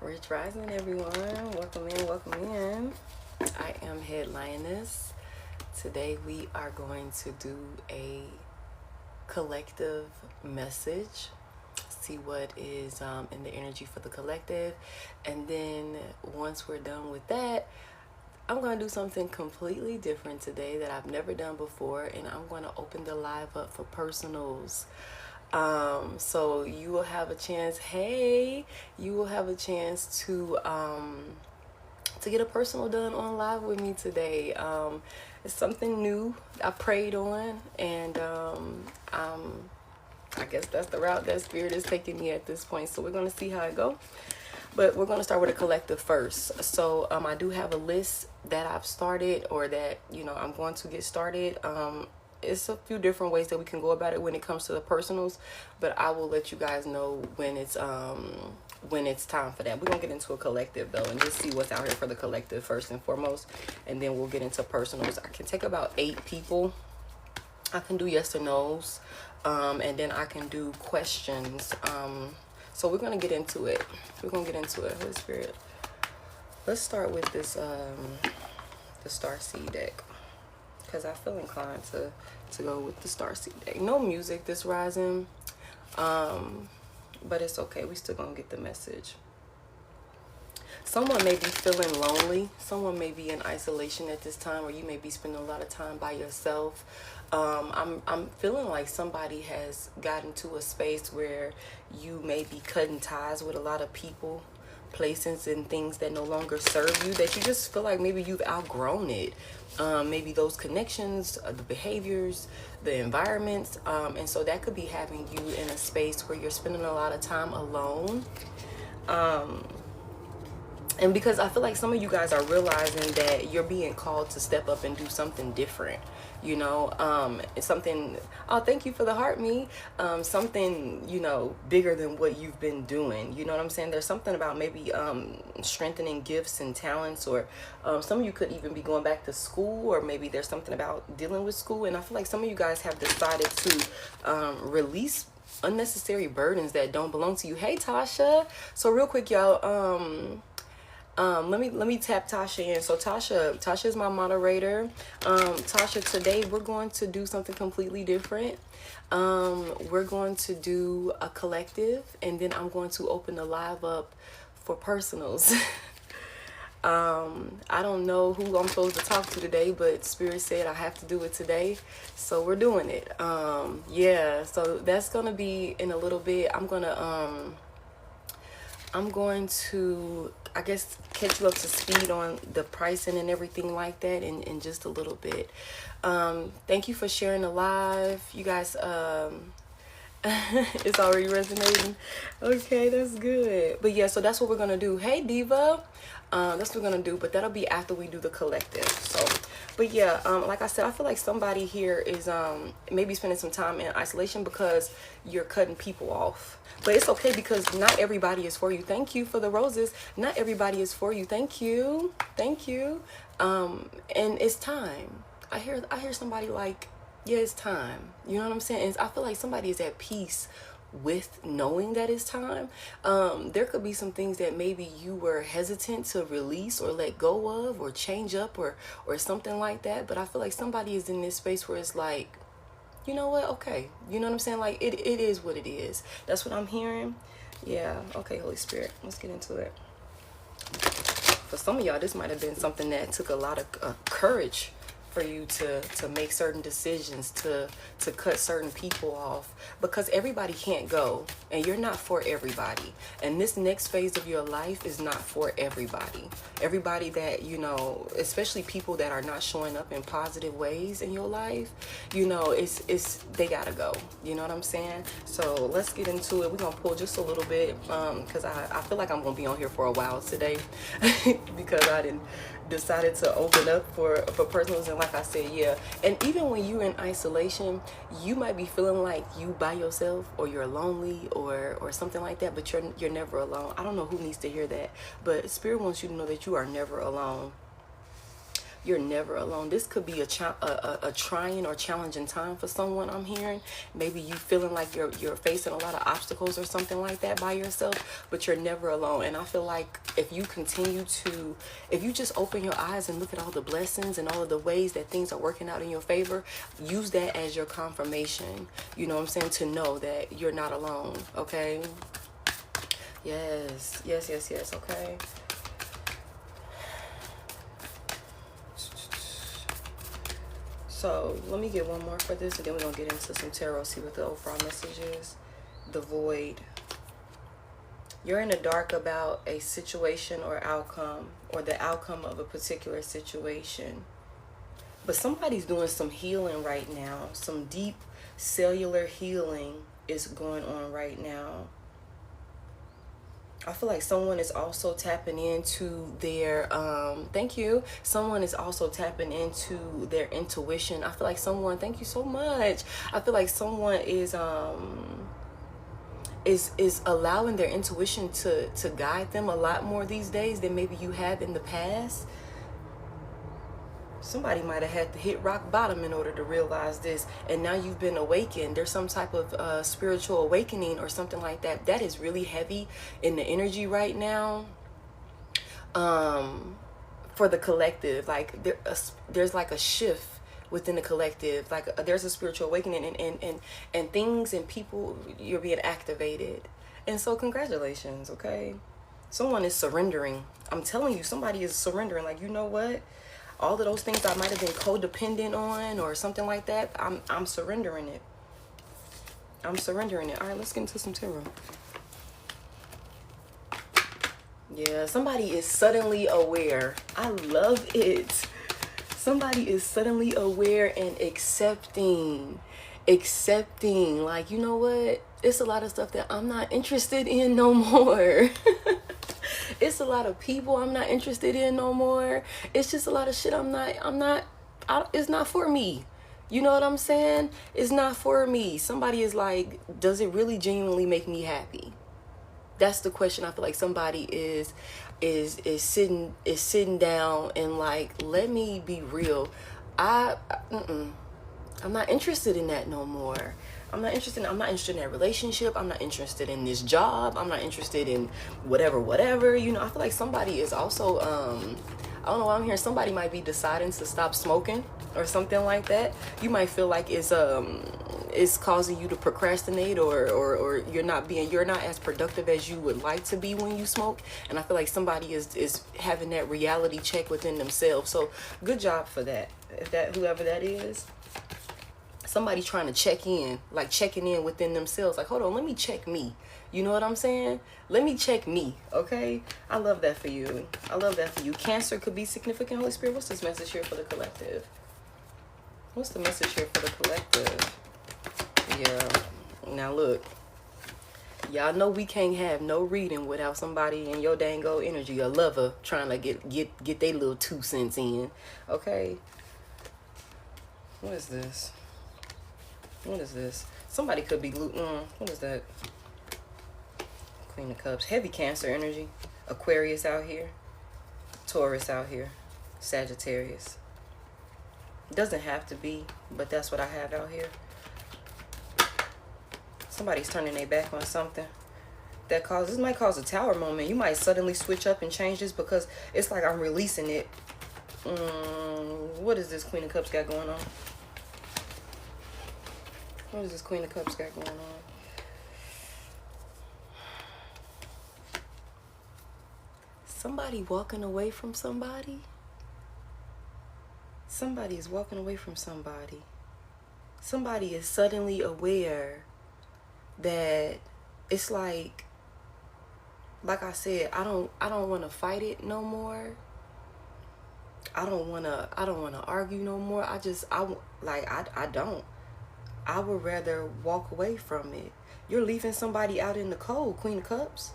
Rich Rising, everyone. Welcome in, welcome in. I am Head.Lioness. Today we are going to do a collective message. See what is in the energy for the collective. And then once we're done with that, I'm going to do something completely different today that I've never done before. And I'm going to open the live up for personals. So you will have a chance, you will have a chance to get a personal done on live with me today. It's something new I prayed on, and I guess that's the route that Spirit is taking me at this point. So we're going to see how it go. But we're going to start with a collective first. So I do have a list that I've started, or that, I'm going to get started. It's a few different ways that we can go about it when it comes to the personals, but I will let you guys know when it's time for that. We're gonna get into a collective though, and just see what's out here for the collective first and foremost, and then we'll get into personals. I can take about 8 people. I can do yes or no's, and then I can do questions. So we're gonna get into it. Holy Spirit. Let's start with this the Starseed deck, because I feel inclined to go with the Starseed deck. No music this rising, but it's okay. We still gonna get the message. Someone may be feeling lonely. Someone may be in isolation at this time, or you may be spending a lot of time by yourself. I'm feeling like somebody has gotten to a space where you may be cutting ties with a lot of people, places, and things that no longer serve you, that you just feel like maybe you've outgrown it. Maybe those connections, the behaviors, the environments, and so that could be having you in a space where you're spending a lot of time alone. And because I feel like some of you guys are realizing that you're being called to step up and do something different, it's something, oh, thank you for the heart, me, something, bigger than what you've been doing. You know what I'm saying? There's something about maybe strengthening gifts and talents, or some of you could even be going back to school, or maybe there's something about dealing with school. And I feel like some of you guys have decided to release unnecessary burdens that don't belong to you. Hey, Tasha. So real quick, y'all, let me tap Tasha in. So Tasha is my moderator. Tasha, today we're going to do something completely different. We're going to do a collective, and then I'm going to open the live up for personals. I don't know who I'm supposed to talk to today, but Spirit said I have to do it today, so we're doing it. Yeah, so that's gonna be in a little bit. I'm going to, I guess, catch you up to speed on the pricing and everything like that in just a little bit. Thank you for sharing the live. You guys, it's already resonating. Okay, that's good. But yeah, so that's what we're going to do. Hey, Diva. That's what we're going to do, but that'll be after we do the collective. So, but yeah, like I said, I feel like somebody here is maybe spending some time in isolation because you're cutting people off. But it's okay, because not everybody is for you. Thank you for the roses. Not everybody is for you. Thank you. And it's time. I hear somebody like, yeah, it's time. You know what I'm saying? And I feel like somebody is at peace with knowing that it's time. There could be some things that maybe you were hesitant to release or let go of, or change up, or something like that. But I feel like somebody is in this space where it's like, you know what? Okay. You know what I'm saying? Like, it is what it is. That's what I'm hearing. Yeah. Okay, Holy Spirit. Let's get into it. For some of y'all, this might have been something that took a lot of courage for you to make certain decisions, to cut certain people off, because everybody can't go, and you're not for everybody. And this next phase of your life is not for everybody. Everybody that, especially people that are not showing up in positive ways in your life, it's they gotta go. You know what I'm saying? So let's get into it. We're gonna pull just a little bit, because I feel like I'm gonna be on here for a while today because I didn't decided to open up for personals. And like I said, yeah, and even when you're in isolation, you might be feeling like you by yourself, or you're lonely, or something like that, but you're never alone. I don't know who needs to hear that, but Spirit wants you to know that you are never alone. You're never alone. This could be a trying or challenging time for someone, I'm hearing. Maybe you feeling like you're facing a lot of obstacles or something like that by yourself, but you're never alone. And I feel like if you just open your eyes and look at all the blessings and all of the ways that things are working out in your favor, use that as your confirmation, you know what I'm saying, to know that you're not alone, okay? Yes, yes, yes, yes, okay. So let me get one more for this, and then we're going to get into some tarot, see what the overall message is. The void. You're in the dark about a situation or outcome, or the outcome of a particular situation. But somebody's doing some healing right now. Some deep cellular healing is going on right now. I feel like someone is also tapping into their, thank you. Someone is also tapping into their intuition. I feel like someone, thank you so much. I feel like someone is allowing their intuition to guide them a lot more these days than maybe you have in the past. Somebody might have had to hit rock bottom in order to realize this, and now you've been awakened. There's some type of spiritual awakening or something like that. That is really heavy in the energy right now. For the collective, like there's like a shift within the collective. Like there's a spiritual awakening, and things and people, you're being activated. And so congratulations, okay? Someone is surrendering. I'm telling you, somebody is surrendering. Like, you know what? All of those things I might have been codependent on or something like that, I'm surrendering it. I'm surrendering it. All right, let's get into some tarot. Yeah, somebody is suddenly aware. I love it. Somebody is suddenly aware and accepting. Like, you know what? It's a lot of stuff that I'm not interested in no more. It's a lot of people I'm not interested in no more. It's just a lot of shit it's not for me. You know what I'm saying? It's not for me. Somebody is like, does it really genuinely make me happy? That's the question. I feel like somebody is sitting down and like, let me be real. I'm not interested in that no more. I'm not interested in that relationship. I'm not interested in this job. I'm not interested in whatever. You know, I feel like somebody is also, I don't know why I'm hearing somebody might be deciding to stop smoking or something like that. You might feel like it's causing you to procrastinate or you're not as productive as you would like to be when you smoke. And I feel like somebody is having that reality check within themselves. So good job for that. Whoever that is. Somebody's trying to checking in within themselves. Like, hold on, let me check me. You know what I'm saying? Let me check me, okay? I love that for you. Cancer could be significant. Holy Spirit, what's this message here for the collective? What's the message here for the collective? Yeah. Now, look. Y'all know we can't have no reading without somebody in your dang old energy, a lover, trying to get their little 2 cents in, okay? What is this? What is this? Somebody could be what is that? Queen of Cups. Heavy Cancer energy. Aquarius out here. Taurus out here. Sagittarius. Doesn't have to be, but that's what I have out here. Somebody's turning their back on something. This might cause a tower moment. You might suddenly switch up and change this because it's like I'm releasing it. What is this Queen of Cups got going on? What is this Queen of Cups got going on? Somebody walking away from somebody? Somebody is walking away from somebody. Somebody is suddenly aware that it's like I said, I don't want to fight it no more. I don't want to argue no more. I don't. I would rather walk away from it. You're leaving somebody out in the cold, Queen of Cups.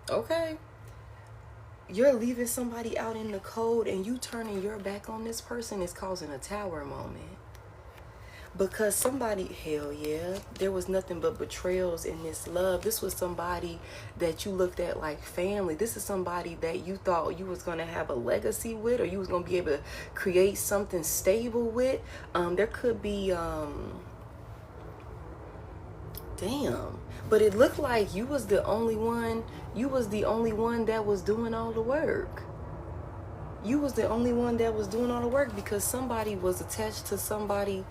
Okay. You're leaving somebody out in the cold and you turning your back on this person is causing a tower moment. Because somebody, hell yeah, there was nothing but betrayals in this love. This was somebody that you looked at like family. This is somebody that you thought you was going to have a legacy with, or you was going to be able to create something stable with. There could be, damn, but it looked like you was the only one. You was the only one that was doing all the work. You was the only one that was doing all the work, because somebody was attached to somebody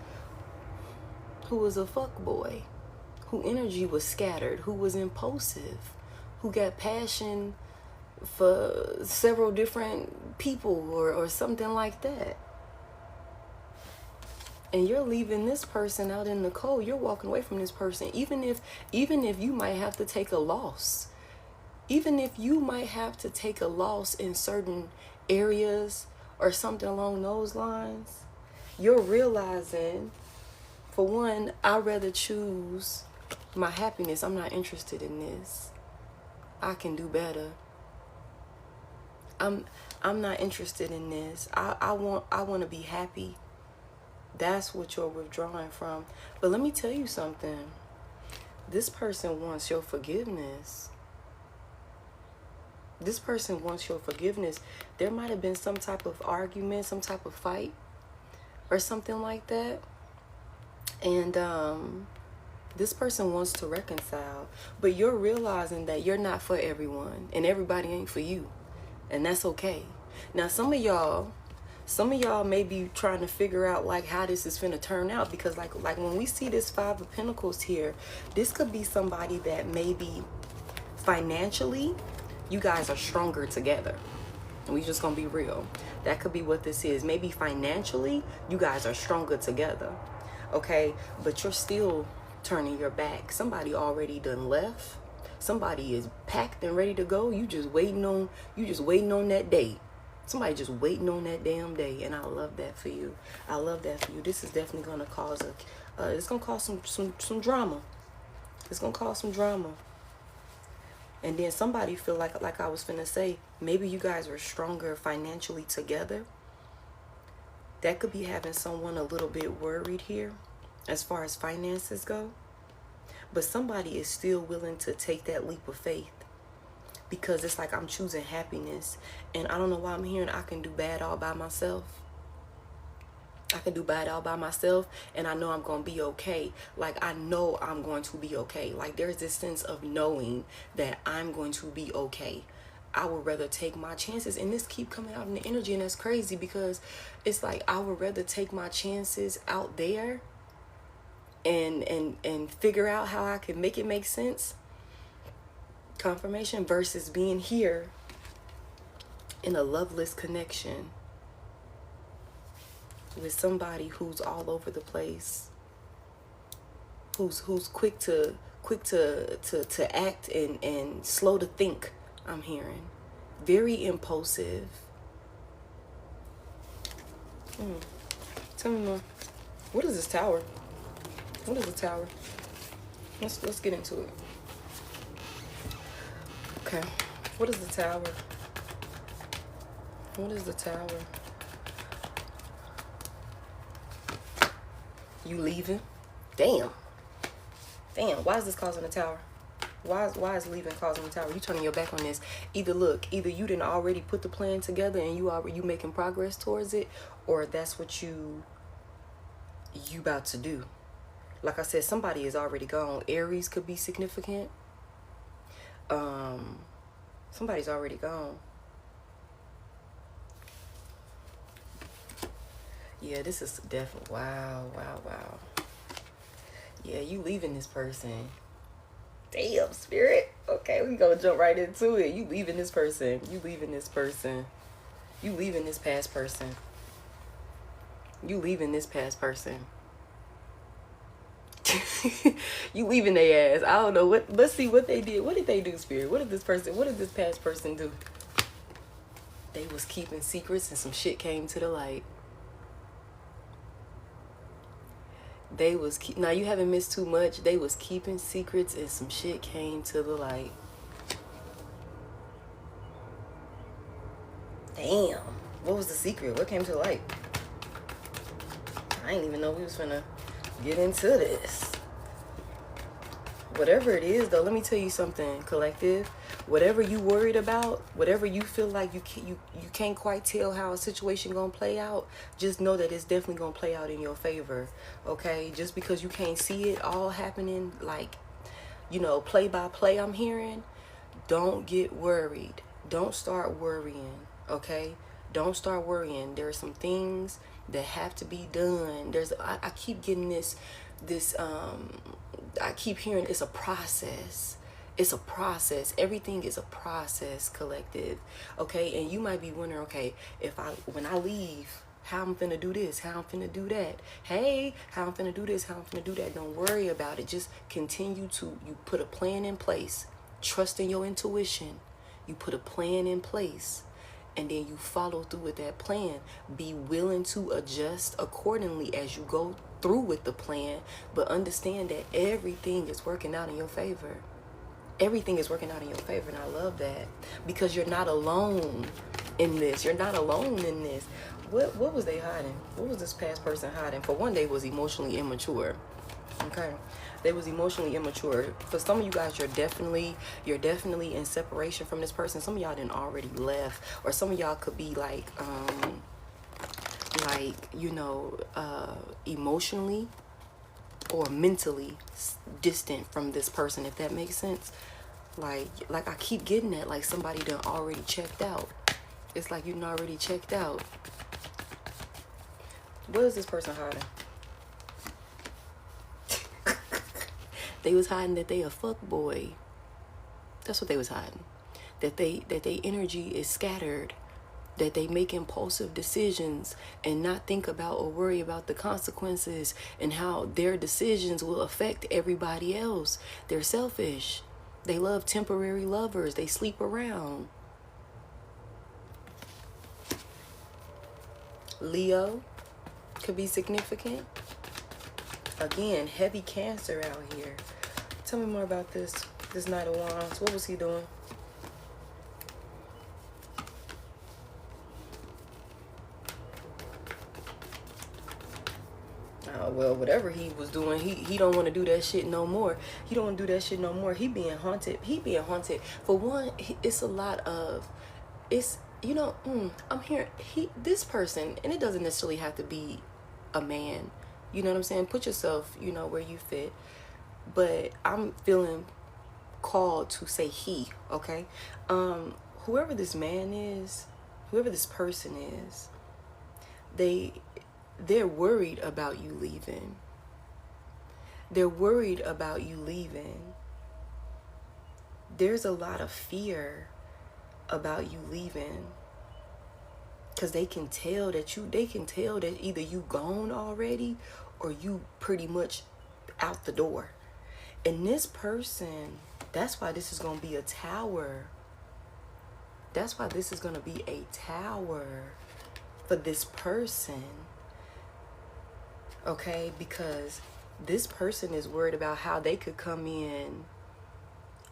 who was a fuckboy, who energy was scattered, who was impulsive, who got passion for several different people or something like that. And you're leaving this person out in the cold. You're walking away from this person, even if you might have to take a loss. Even if you might have to take a loss in certain areas or something along those lines, you're realizing, for one, I'd rather choose my happiness. I'm not interested in this. I can do better. I'm not interested in this. I want to be happy. That's what you're withdrawing from. But let me tell you something. This person wants your forgiveness. This person wants your forgiveness. There might have been some type of argument, some type of fight, or something like that. And this person wants to reconcile, but you're realizing that you're not for everyone, and everybody ain't for you, and that's okay. Now, some of y'all may be trying to figure out like how this is finna turn out, because like when we see this Five of Pentacles here, this could be somebody that maybe financially you guys are stronger together. And we just gonna be real. That could be what this is. Maybe financially you guys are stronger together. Okay, but you're still turning your back. Somebody already done left. Somebody is packed and ready to go. You just waiting on that day. Somebody just waiting on that damn day. And I love that for you. I love that for you. This is definitely gonna cause it's gonna cause some drama. It's gonna cause some drama. And then somebody feel like I was finna say, maybe you guys are stronger financially together. That could be having someone a little bit worried here as far as finances go. But somebody is still willing to take that leap of faith, because it's like, I'm choosing happiness. And I don't know why I'm hearing I can do bad all by myself. I can do bad all by myself, and I know I'm going to be okay. Like, I know I'm going to be okay. Like, there's this sense of knowing that I'm going to be okay. I would rather take my chances, and this keep coming out in the energy, and that's crazy, because it's like I would rather take my chances out there and figure out how I can make it make sense, confirmation, versus being here in a loveless connection with somebody who's all over the place, who's quick to act and slow to think. I'm hearing very impulsive. Tell me more. What is this tower? What is the tower? Let's get into it. Okay. What is the tower? What is the tower? You leaving? Damn. Why is this causing a tower? Why is leaving causing a tower? You turning your back on this. Either you didn't already put the plan together and you making progress towards it, or that's what you about to do. Like I said, somebody is already gone. Aries could be significant. Somebody's already gone. Yeah, this is definitely, wow. Yeah, you leaving this person. Damn, spirit. Okay, we gonna jump right into it. You leaving this person. You leaving this person. You leaving this past person. You leaving this past person. You leaving their ass. I don't know what. Let's see what they did. What did they do, spirit? What did this past person do? They was keeping secrets and some shit came to the light. They was now you haven't missed too much. They was keeping secrets and some shit came to the light. Damn. What was the secret? What came to the light? I didn't even know we was finna get into this. Whatever it is, though, let me tell you something, collective. Whatever you worried about, whatever you feel like you can't quite tell how a situation gonna play out, just know that it's definitely gonna play out in your favor. Okay, just because you can't see it all happening, like, you know, play by play, I'm hearing, don't get worried. Don't start worrying. Okay, don't start worrying. There are some things that have to be done. I keep getting this I keep hearing it's a process. It's a process. Everything is a process, collective. Okay, and you might be wondering, okay, when I leave, how I'm finna do this, how I'm finna do that. Hey, how I'm finna do this, how I'm finna do that. Don't worry about it. Just continue to, you put a plan in place. Trust in your intuition. You put a plan in place. And then you follow through with that plan. Be willing to adjust accordingly as you go through with the plan. But understand that everything is working out in your favor. Everything is working out in your favor. And I love that. Because you're not alone in this. You're not alone in this. What was they hiding? What was this past person hiding? For one, they was emotionally immature. Okay, they was emotionally immature. For some of you guys, you're definitely in separation from this person. Some of y'all done already left, or some of y'all could be like you know, emotionally or mentally distant from this person, if that makes sense. Like I keep getting that, like somebody done already checked out. It's like you done already checked out. What is this person hiding? They was hiding that they a fuck boy. That's what they was hiding. That they energy is scattered. That they make impulsive decisions and not think about or worry about the consequences and how their decisions will affect everybody else. They're selfish. They love temporary lovers. They sleep around. Leo could be significant. Again, heavy Cancer out here. Tell me more about this Knight of Wands. What was he doing? Well, whatever he was doing, he don't want to do that shit no more. He don't want to do that shit no more. He being haunted. For one, it's a lot of, it's, you know, I'm hearing this person, and it doesn't necessarily have to be a man. You know what I'm saying? Put yourself, you know, where you fit. But I'm feeling called to say he, okay? Whoever this man is, whoever this person is, they're worried about you leaving. They're worried about you leaving. There's a lot of fear about you leaving. Because they can tell that either you gone already or you pretty much out the door. And this person, that's why this is going to be a tower. That's why this is going to be a tower for this person. Okay, because this person is worried about how they could come in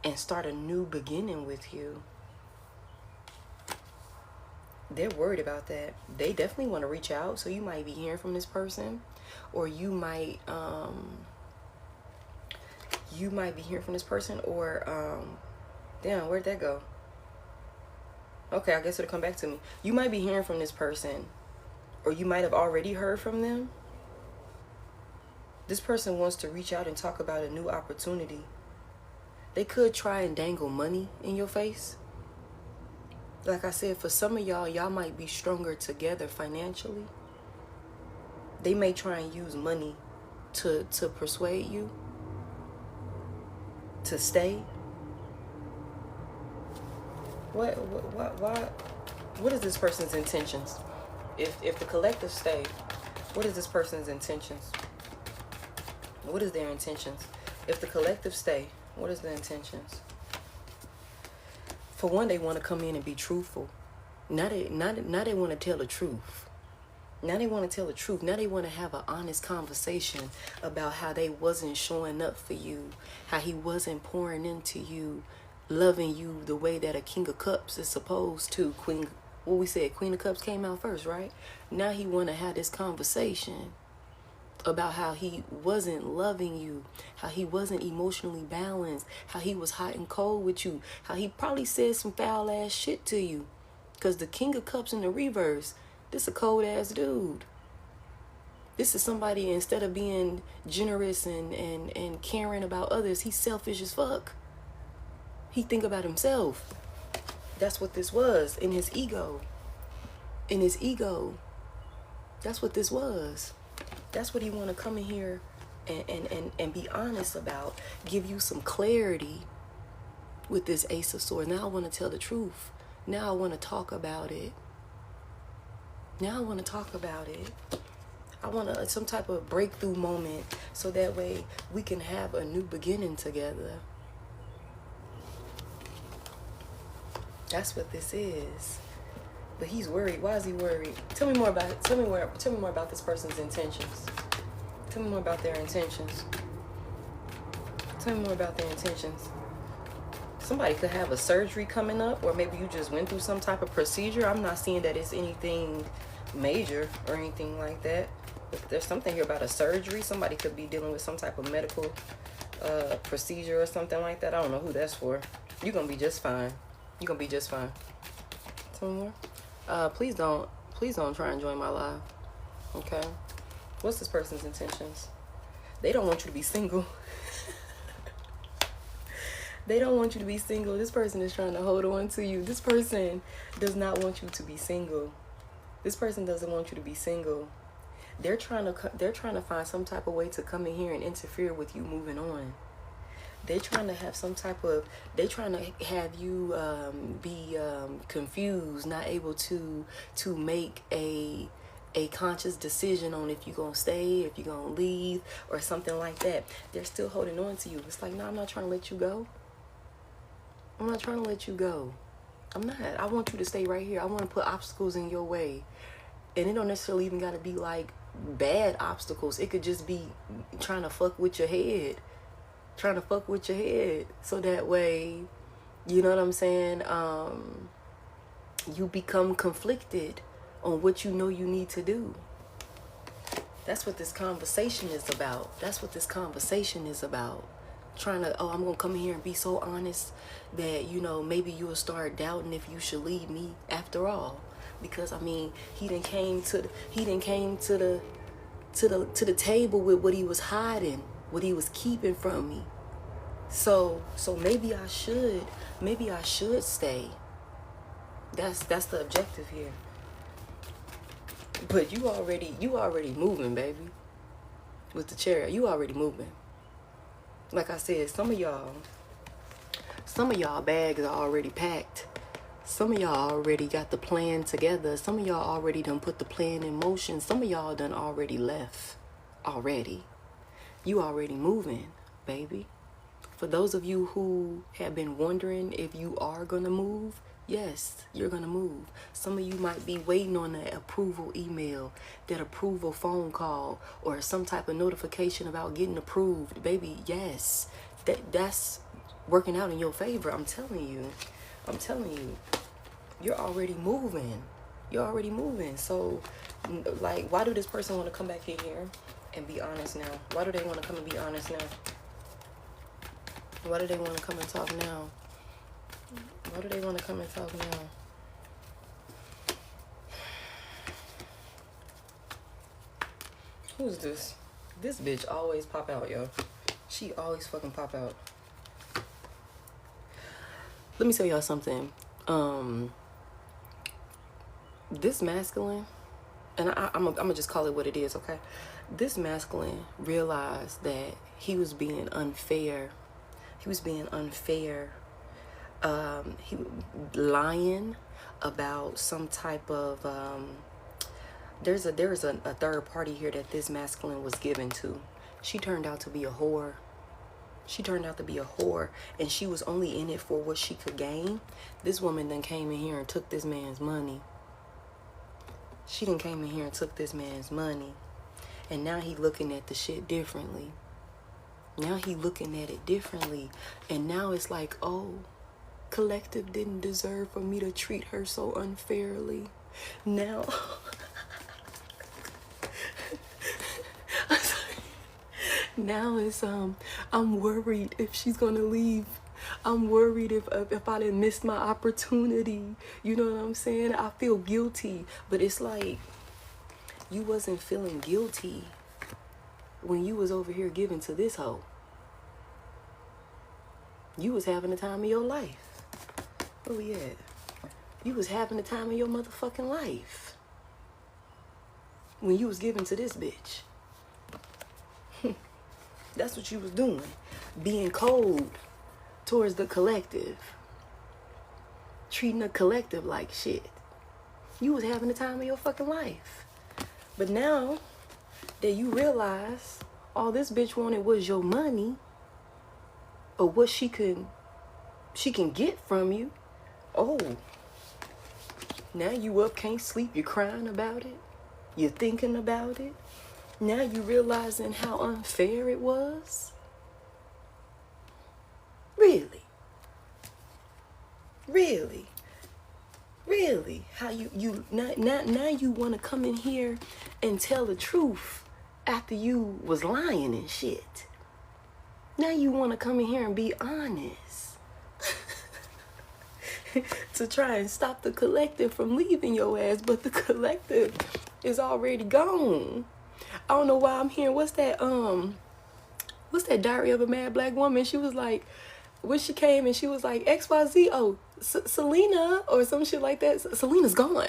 and start a new beginning with you. They're worried about that. They definitely want to reach out. So you might be hearing from this person, or you might be hearing from this person, or damn, where'd that go? Okay, I guess it'll come back to me. You might be hearing from this person, or you might have already heard from them. This person wants to reach out and talk about a new opportunity. They could try and dangle money in your face. Like I said, for some of y'all might be stronger together financially. They may try and use money to persuade you to stay. What is this person's intentions? If the collective stay, what is this person's intentions? What is their intentions? If the collective stay, what is their intentions? For one, they want to come in and be truthful. Now they want to tell the truth. Now they want to tell the truth. Now they want to have an honest conversation about how they wasn't showing up for you, how he wasn't pouring into you, loving you the way that a King of Cups is supposed to. Queen of Cups came out first, right? Now he want to have this conversation. about how he wasn't loving you, how he wasn't emotionally balanced, how he was hot and cold with you, how he probably said some foul ass shit to you. Because the King of Cups in the reverse, this a cold ass dude. This is somebody, instead of being generous and caring about others, he's selfish as fuck. He think about himself. That's what this was, in his ego. In his ego. That's what this was. That's what he want to come in here and be honest about. Give you some clarity with this Ace of Swords. Now I want to tell the truth. Now I want to talk about it. Now I want to talk about it. I want some type of breakthrough moment so that way we can have a new beginning together. That's what this is. But he's worried. Why is he worried? Tell me more about it. Tell me more about this person's intentions. Tell me more about their intentions. Tell me more about their intentions. Somebody could have a surgery coming up, or maybe you just went through some type of procedure. I'm not seeing that it's anything major or anything like that. But there's something here about a surgery. Somebody could be dealing with some type of medical procedure or something like that. I don't know who that's for. You're gonna be just fine. You're gonna be just fine. Tell me more. Please don't try and join my live. Okay. What's this person's intentions? They don't want you to be single. They don't want you to be single. This person is trying to hold on to you. This person does not want you to be single. This person doesn't want you to be single. They're trying to find some type of way to come in here and interfere with you moving on. They're trying to have they're trying to have you be confused, not able to make a conscious decision on if you're going to stay, if you're going to leave, or something like that. They're still holding on to you. It's like, no, I'm not trying to let you go. I'm not trying to let you go. I'm not. I want you to stay right here. I want to put obstacles in your way. And it don't necessarily even got to be like bad obstacles. It could just be trying to fuck with your head. Trying to fuck with your head. So that way, you know what I'm saying? You become conflicted on what you know you need to do. That's what this conversation is about. That's what this conversation is about. Trying to, I'm going to come in here and be so honest that, you know, maybe you'll start doubting if you should leave me after all. Because, I mean, he done came to the table with what he was hiding, what he was keeping from me. So maybe I should stay. That's the objective here. But you already moving, baby. With the Chariot, you already moving. Like I said, some of y'all bags are already packed. Some of y'all already got the plan together. Some of y'all already done put the plan in motion. Some of y'all done already left already. You already moving, baby. For those of you who have been wondering if you are going to move, yes, you're going to move. Some of you might be waiting on that approval email, that approval phone call, or some type of notification about getting approved. Baby, yes, that's working out in your favor. I'm telling you. You're already moving. So, like, why do this person want to come back in here and be honest now? Why do they want to come and be honest now? Why do they want to come and talk now? Why do they want to come and talk now? Who's this? This bitch always pop out, yo. She always fucking pop out. Let me tell y'all something. This masculine, and I'm gonna just call it what it is, okay? This masculine realized that he was being unfair. He lying about some type of there's a third party here that this masculine was given to. She turned out to be a whore. And she was only in it for what she could gain. This woman then came in here and took this man's money. And now he looking at the shit differently. And now it's like, oh, collective didn't deserve for me to treat her so unfairly. Now Now it's I'm worried if she's gonna leave. I'm worried if I didn't miss my opportunity. You know what I'm saying? I feel guilty. But it's like you wasn't feeling guilty when you was over here giving to this hoe. You was having the time of your life. Where we at? You was having the time of your motherfucking life when you was giving to this bitch. That's what you was doing. Being cold towards the collective. Treating the collective like shit. You was having the time of your fucking life. But now that you realize all this bitch wanted was your money, or what she can get from you. Oh, now you up, can't sleep, you're crying about it, you're thinking about it. Now you realizing how unfair it was. Really? How you now you want to come in here and tell the truth after you was lying and shit. Now you want to come in here and be honest. To try and stop the collective from leaving your ass, but the collective is already gone. I don't know why I'm hearing what's that Diary of a Mad Black Woman. She was like, when she came and she was like, XYZ, oh, Selena or some shit like that. Selena's gone.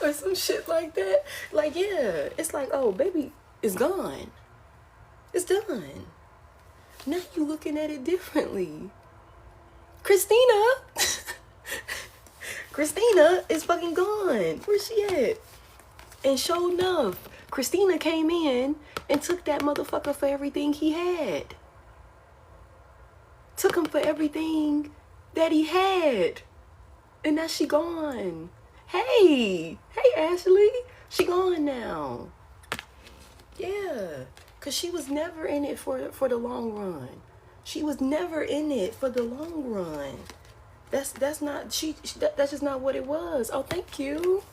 Or some shit like that. Like, yeah, it's like, oh, baby, it's gone. It's done. Now you looking at it differently. Christina is fucking gone. Where's she at? And sure enough, Christina came in and took that motherfucker for everything he had. Took him for everything that he had. And now she gone. Hey Ashley, she gone now. Yeah, cause she was never in it for the long run. She was never in it for the long run. That's just not what it was. Oh, thank you.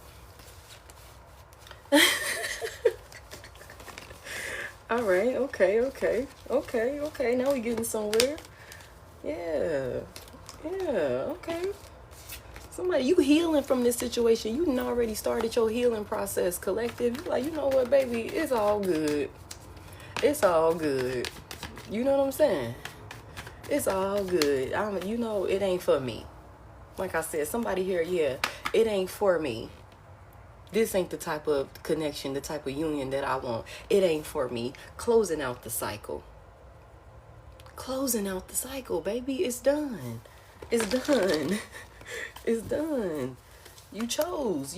All right, okay. Now we getting somewhere. Yeah, okay. Somebody, you healing from this situation. You done already started your healing process, collective. You like, you know what, baby? It's all good. It's all good. You know what I'm saying? It's all good. You know, it ain't for me. Like I said, somebody here, yeah, it ain't for me. This ain't the type of connection, the type of union that I want. It ain't for me. Closing out the cycle. Closing out the cycle, baby. It's done. It's done. It's done. You chose,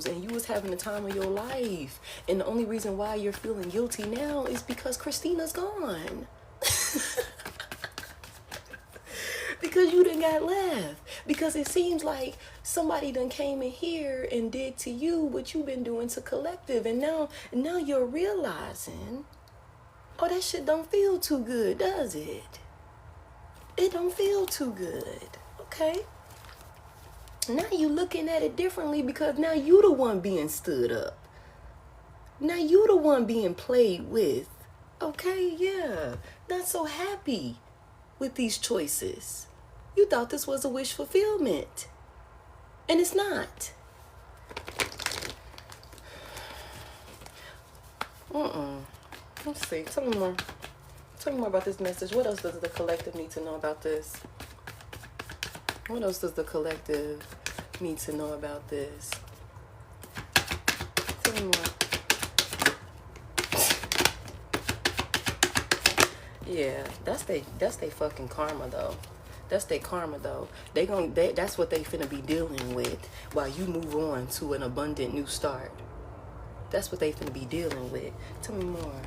and you was having the time of your life. And the only reason why you're feeling guilty now is because Christina's gone. Because you done got left. Because it seems like somebody done came in here and did to you what you've been doing to collective. And now you're realizing, oh, that shit don't feel too good, does it? It don't feel too good. Okay. Now you looking at it differently because now you the one being stood up. Now you the one being played with. Okay, yeah. Not so happy with these choices. You thought this was a wish fulfillment. And it's not. Let's see. Tell me more. Tell me more about this message. What else does the collective need to know about this? What else does the collective need to know about this? Tell me more. Yeah, that's they fucking karma though. That's their karma though. That's what they finna be dealing with while you move on to an abundant new start. That's what they finna be dealing with. Tell me more.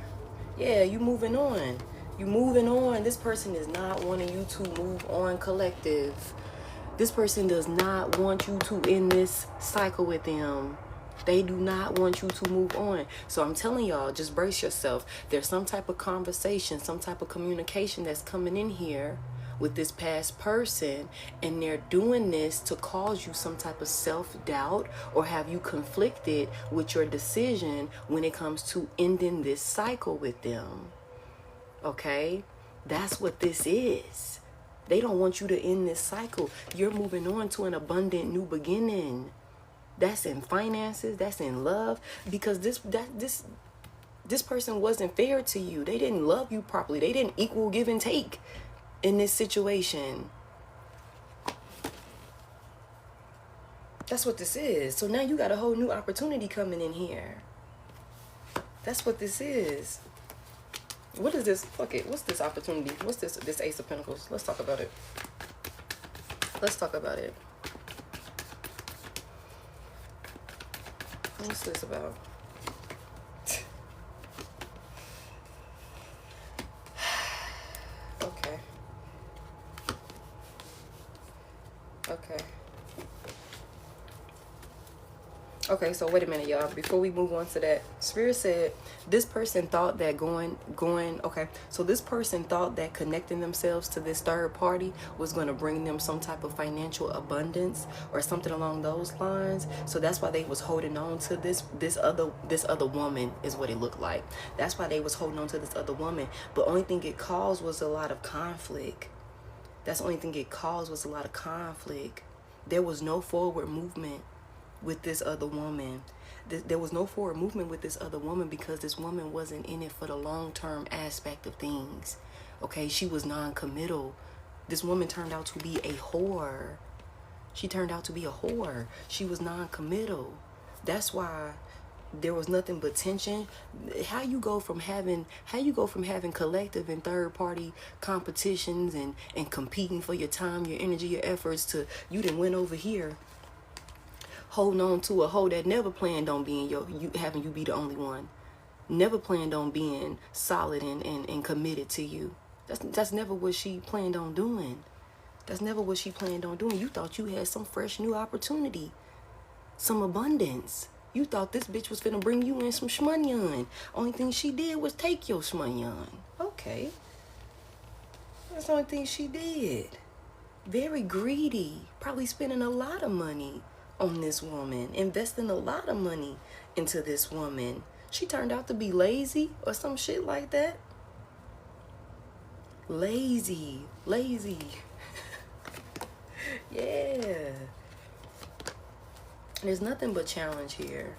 Yeah, you moving on. You moving on. This person is not wanting you to move on, collective. This person does not want you to end this cycle with them. They do not want you to move on. So I'm telling y'all, just brace yourself. There's some type of conversation, some type of communication that's coming in here with this past person, and they're doing this to cause you some type of self-doubt or have you conflicted with your decision when it comes to ending this cycle with them. Okay? That's what this is. They don't want you to end this cycle. You're moving on to an abundant new beginning. That's in finances, that's in love, because this person wasn't fair to you. They didn't love you properly. They didn't equal give and take in this situation. That's what this is. So now you got a whole new opportunity coming in here. That's what this is. What is this? Fuck it. What's this opportunity? What's this Ace of Pentacles? Let's talk about it. Let's talk about it. What's this about? Okay. Okay. Okay, so wait a minute, y'all. Before we move on to that, Spirit said this person thought that okay, so this person thought that connecting themselves to this third party was going to bring them some type of financial abundance or something along those lines. So that's why they was holding on to this other woman, is what it looked like. That's why they was holding on to this other woman. But only thing it caused was a lot of conflict. That's the only thing it caused was a lot of conflict. There was no forward movement with this other woman. There was no forward movement with this other woman because this woman wasn't in it for the long-term aspect of things. Okay, she was non-committal. This woman turned out to be a whore. She turned out to be a whore. She was non-committal. That's why there was nothing but tension. How you go from having collective and third party competitions and competing for your time, your energy, your efforts to you done went over here holding on to a hoe that never planned on being having you be the only one. Never planned on being solid and committed to you. That's never what she planned on doing. That's never what she planned on doing. You thought you had some fresh new opportunity, some abundance. You thought this bitch was finna bring you in some shmoney. Only thing she did was take your shmoney. Okay. That's the only thing she did. Very greedy. Probably spending a lot of money on this woman, investing a lot of money into this woman. She turned out to be lazy or some shit like that. Lazy. Yeah. There's nothing but challenge here.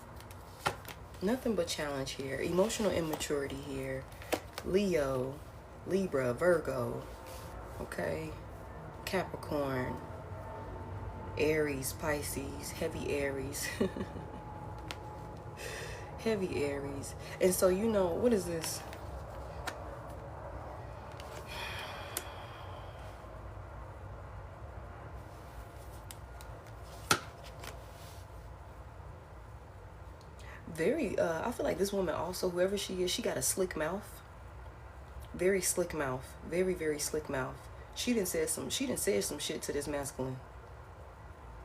Nothing but challenge here. Emotional immaturity here. Leo, Libra, Virgo. Okay. Capricorn. Aries, Pisces, heavy Aries. Heavy Aries. And so, you know, what is this? I feel like this woman also, whoever she is, she got a slick mouth. Very slick mouth. Very, very slick mouth. She done said some shit to this masculine.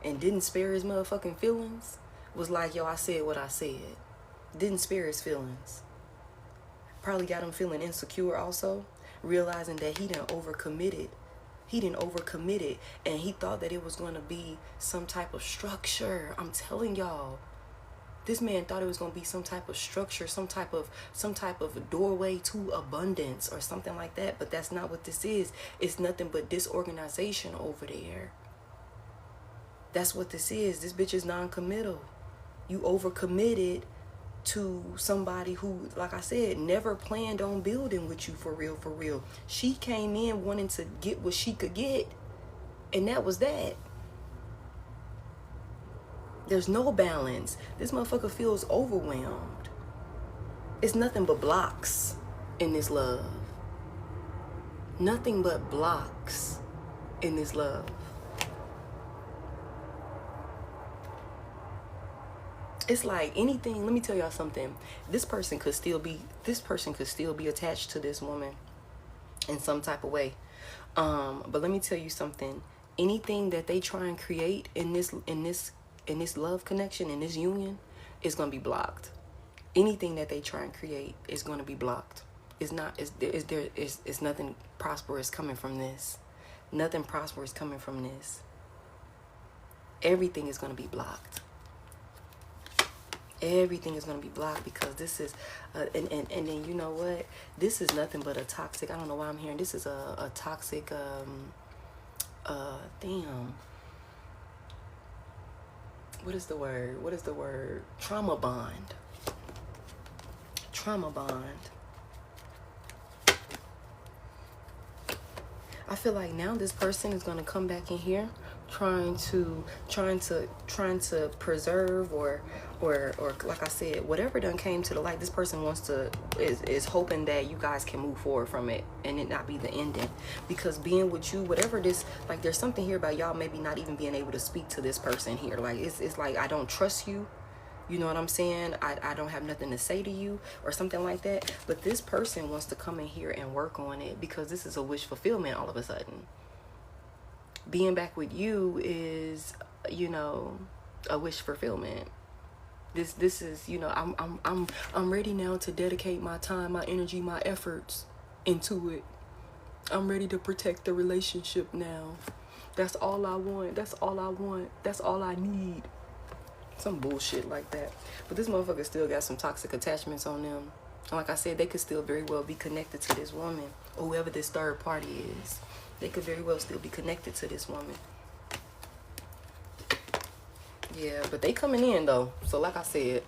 And didn't spare his motherfucking feelings. Was like, yo, I said what I said. Didn't spare his feelings. Probably got him feeling insecure also. Realizing that he done overcommitted. And he thought that it was going to be some type of structure. I'm telling y'all. This man thought it was going to be some type of structure, some type of doorway to abundance or something like that. But that's not what this is. It's nothing but disorganization over there. That's what this is. This bitch is non-committal. You overcommitted to somebody who, like I said, never planned on building with you for real, for real. She came in wanting to get what she could get. And that was that. There's no balance. This motherfucker feels overwhelmed. It's nothing but blocks in this love. Nothing but blocks in this love. It's like anything, let me tell y'all something. This person could still be attached to this woman in some type of way. But let me tell you something. Anything that they try and create in this love connection, in this union, is gonna be blocked. Anything that they try and create is gonna be blocked. It's nothing prosperous coming from this. Nothing prosperous coming from this. Everything is going to be blocked. Everything is going to be blocked because this is, and then you know what? This is nothing but a toxic, I don't know why I'm hearing, this is a toxic, damn. What is the word? What is the word? Trauma bond. Trauma bond. I feel like now this person is going to come back in here trying to preserve or like I said, whatever done came to the light, this person wants to is hoping that you guys can move forward from it and it not be the ending. Because being with you, whatever this, like there's something here about y'all maybe not even being able to speak to this person here. Like it's like I don't trust you. You know what I'm saying? I don't have nothing to say to you or something like that. But this person wants to come in here and work on it because this is a wish fulfillment all of a sudden. Being back with you is, you know, a wish fulfillment. This is, you know, I'm ready now to dedicate my time, my energy, my efforts into it. I'm ready to protect the relationship now. That's all I want. That's all I want. That's all I need. Some bullshit like that. But this motherfucker still got some toxic attachments on them. And like I said, they could still very well be connected to this woman or whoever this third party is. They could very well still be connected to this woman. Yeah, but they coming in though. So like I said,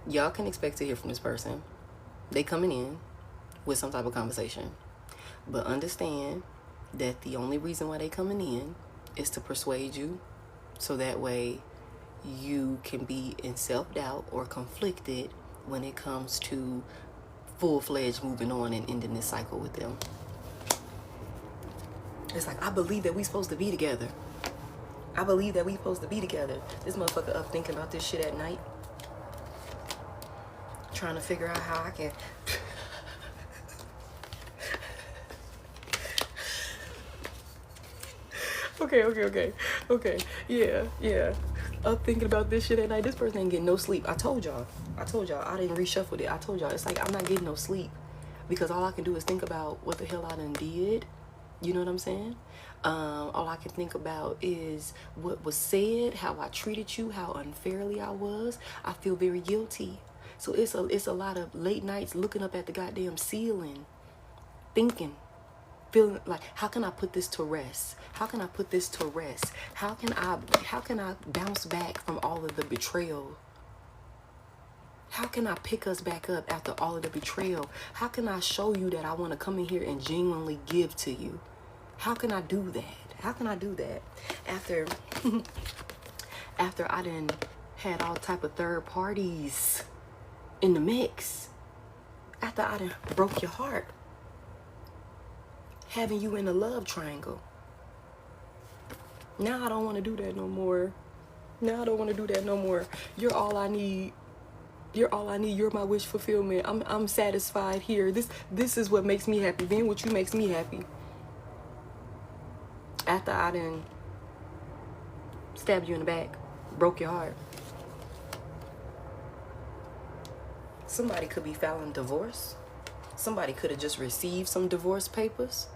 y'all can expect to hear from this person. They coming in with some type of conversation. But understand that the only reason why they coming in is to persuade you. So that way you can be in self-doubt or conflicted when it comes to full-fledged moving on and ending this cycle with them. It's like, I believe that we supposed to be together. I believe that we supposed to be together. This motherfucker up thinking about this shit at night. Trying to figure out how I can... Okay. Yeah. Up thinking about this shit at night. This person ain't getting no sleep. I told y'all. I didn't reshuffle it. I told y'all. It's like I'm not getting no sleep because all I can do is think about what the hell I done did. You know what I'm saying? All I can think about is what was said, how I treated you, how unfairly I was. I feel very guilty. So it's a lot of late nights looking up at the goddamn ceiling, thinking. Feeling like, how can I put this to rest? How can I put this to rest? How can I bounce back from all of the betrayal? How can I pick us back up after all of the betrayal? How can I show you that I want to come in here and genuinely give to you? How can I do that? How can I do that? After I done had all type of third parties in the mix. After I done broke your heart. Having you in a love triangle. Now I don't want to do that no more. You're all I need. You're my wish fulfillment. I'm satisfied here. This is what makes me happy. Being with you makes me happy. After I done stabbed you in the back, broke your heart. Somebody could be filing divorce. Somebody could have just received some divorce papers.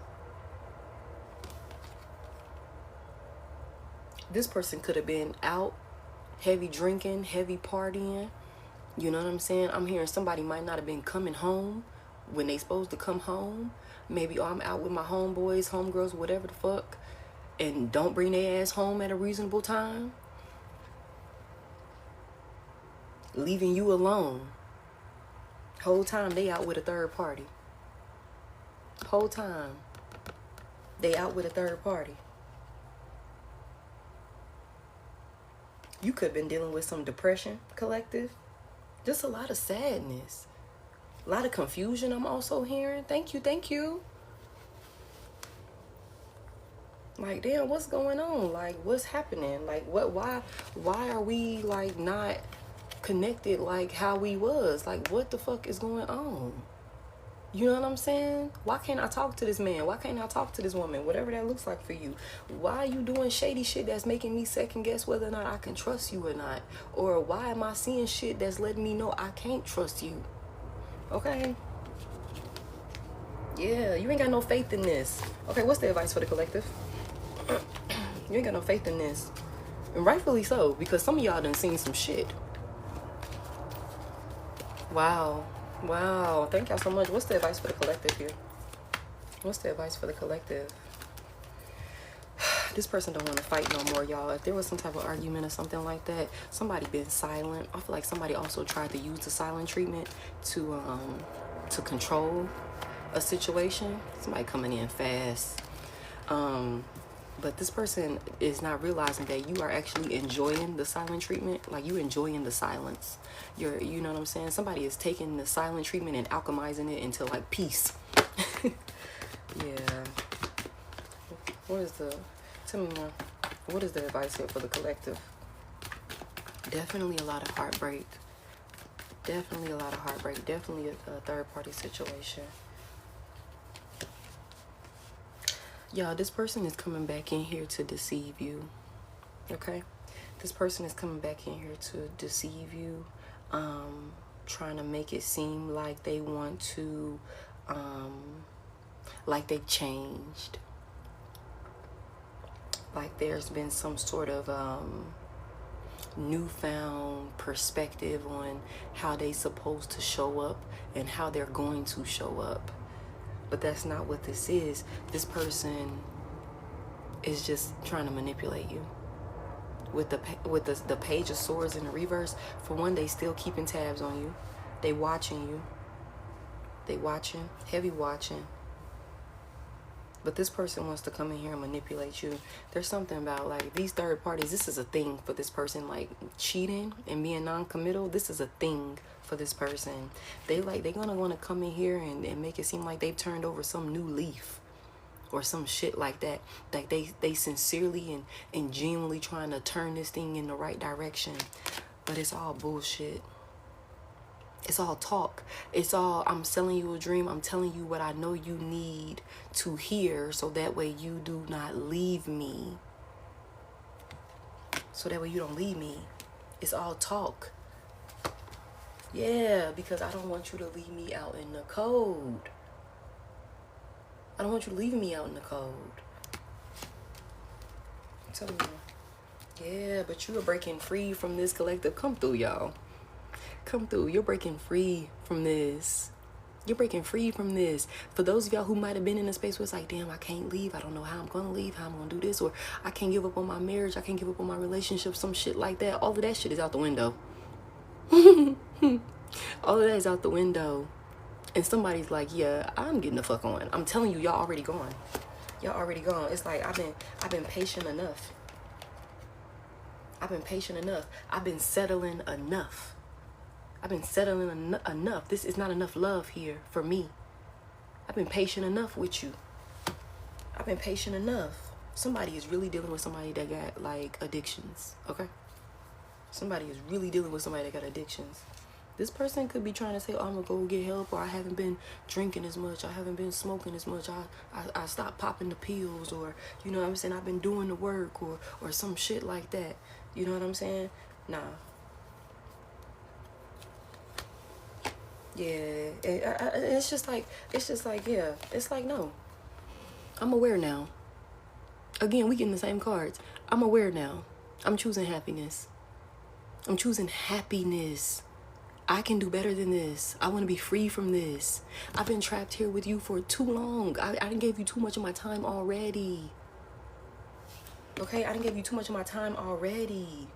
This person could have been out, heavy drinking, heavy partying. You know what I'm saying? I'm hearing somebody might not have been coming home when they supposed to come home. Maybe, I'm out with my homeboys, homegirls, whatever the fuck, and don't bring their ass home at a reasonable time. Leaving you alone. Whole time they out with a third party. Whole time they out with a third party. You could have been dealing with some depression, collective. Just a lot of sadness. A lot of confusion I'm also hearing. Thank you. Like, damn, what's going on? Like, what's happening? Like, why are we, like, not connected like how we was? Like, what the fuck is going on? You know what I'm saying? Why can't I talk to this man? Why can't I talk to this woman? Whatever that looks like for you. Why are you doing shady shit that's making me second guess whether or not I can trust you or not? Or why am I seeing shit that's letting me know I can't trust you? Okay? Yeah, you ain't got no faith in this. Okay, what's the advice for the collective? You ain't got no faith in this. And rightfully so, because some of y'all done seen some shit. Wow. Wow. Thank y'all so much. What's the advice for the collective here? What's the advice for the collective? This person don't want to fight no more, y'all. If there was some type of argument or something like that, somebody been silent. I feel like somebody also tried to use the silent treatment to control a situation. Somebody coming in fast. But this person is not realizing that you are actually enjoying the silent treatment. Like, you enjoying the silence. You know what I'm saying? Somebody is taking the silent treatment and alchemizing it into like peace. Yeah. What is the, tell me more. What is the advice here for the collective? Definitely a lot of heartbreak. Definitely a lot of heartbreak. Definitely a third party situation. Y'all, this person is coming back in here to deceive you. Okay? This person is coming back in here to deceive you. Trying to make it seem like they want to, like they've changed. Like there's been some sort of newfound perspective on how they supposed to show up and how they're going to show up. But that's not what this is. This person is just trying to manipulate you. With the Page of Swords in the reverse, for one, they still keeping tabs on you. They watching you. They watching, heavy watching. But this person wants to come in here and manipulate you. There's something about like these third parties. This is a thing for this person. Like cheating and being non-committal. This is a thing for this person. They're gonna want to come in here and make it seem like they've turned over some new leaf or some shit like that. Like they sincerely and genuinely trying to turn this thing in the right direction. But it's all bullshit. It's all talk. It's all, I'm selling you a dream. I'm telling you what I know you need to hear so that way you do not leave me. So that way you don't leave me. It's all talk. Yeah, because I don't want you to leave me out in the cold. I don't want you to leave me out in the cold. Tell me. Yeah, but you are breaking free from this collective. Come through, y'all. Come through. You're breaking free from this. You're breaking free from this. For those of y'all who might have been in a space where it's like, damn, I can't leave. I don't know how I'm going to leave, how I'm going to do this. Or I can't give up on my marriage. I can't give up on my relationship. Some shit like that. All of that shit is out the window. All of that is out the window. And somebody's like, yeah, I'm getting the fuck on. I'm telling you, y'all already gone. Y'all already gone. It's like, I've been patient enough. I've been patient enough. I've been settling enough. I've been settling enough. This is not enough love here for me. I've been patient enough with you. I've been patient enough. Somebody is really dealing with somebody that got like addictions. Okay? Somebody is really dealing with somebody that got addictions. This person could be trying to say, oh, I'm going to go get help, or I haven't been drinking as much. I haven't been smoking as much. I stopped popping the pills, or, you know what I'm saying, I've been doing the work, or some shit like that. You know what I'm saying? Nah. Yeah, it's just like, yeah, it's like, no, I'm aware now. Again, we getting the same cards. I'm aware now. I'm choosing happiness. I'm choosing happiness. I can do better than this. I want to be free from this. I've been trapped here with you for too long. I done gave you too much of my time already. Okay, I done gave you too much of my time already.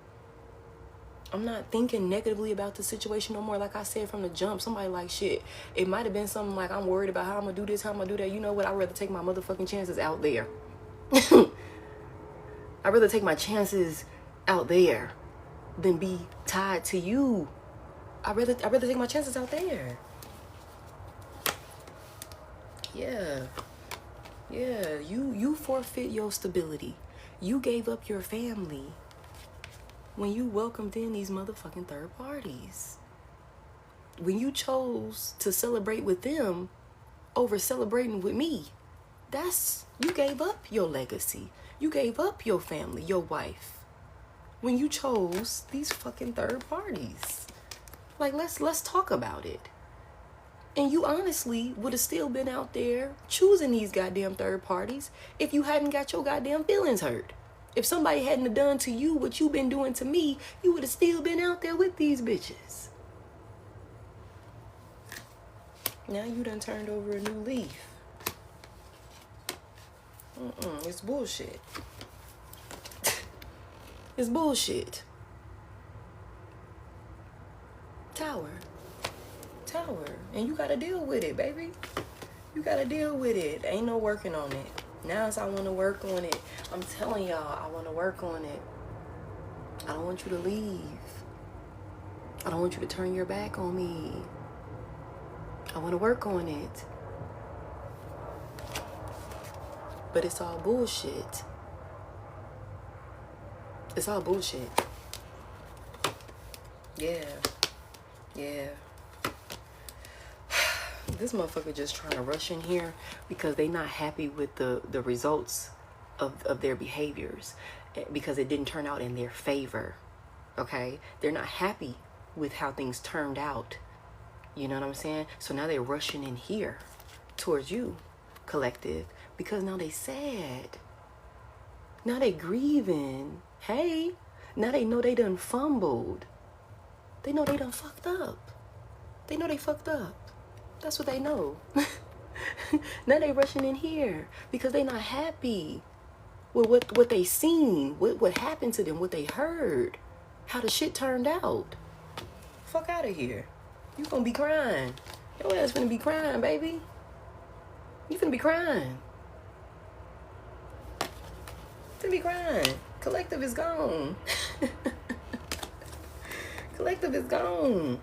I'm not thinking negatively about the situation no more. Like I said from the jump, somebody like, shit, it might have been something like, I'm worried about how I'm going to do this, how I'm going to do that. You know what? I'd rather take my motherfucking chances out there. I'd rather take my chances out there than be tied to you. I'd rather take my chances out there. Yeah. Yeah. You forfeit your stability. You gave up your family when you welcomed in these motherfucking third parties. When you chose to celebrate with them over celebrating with me, you gave up your legacy. You gave up your family, your wife, when you chose these fucking third parties. Like, let's talk about it. And you honestly would have still been out there choosing these goddamn third parties if you hadn't got your goddamn feelings hurt. If somebody hadn't done to you what you've been doing to me, you would have still been out there with these bitches. Now you done turned over a new leaf. It's bullshit. It's bullshit. Tower. And you gotta deal with it, baby. You gotta deal with it. Ain't no working on it. Now it's I want to work on it. I'm telling y'all, I want to work on it. I don't want you to leave. I don't want you to turn your back on me. I want to work on it. But it's all bullshit. It's all bullshit. Yeah. This motherfucker just trying to rush in here because they not happy with the results of their behaviors, because it didn't turn out in their favor. Okay? They're not happy with how things turned out. You know what I'm saying? So now they're rushing in here towards you, collective, because now they sad. Now they grieving. Hey, now they know they done fumbled. They know they done fucked up. They know they fucked up. That's what they know. Now they rushing in here because they not happy with what they seen, what happened to them, what they heard, how the shit turned out. Fuck out of here. You gonna be crying. Your ass finna be crying, baby. You finna be crying. Finna be crying. Collective is gone. Collective is gone.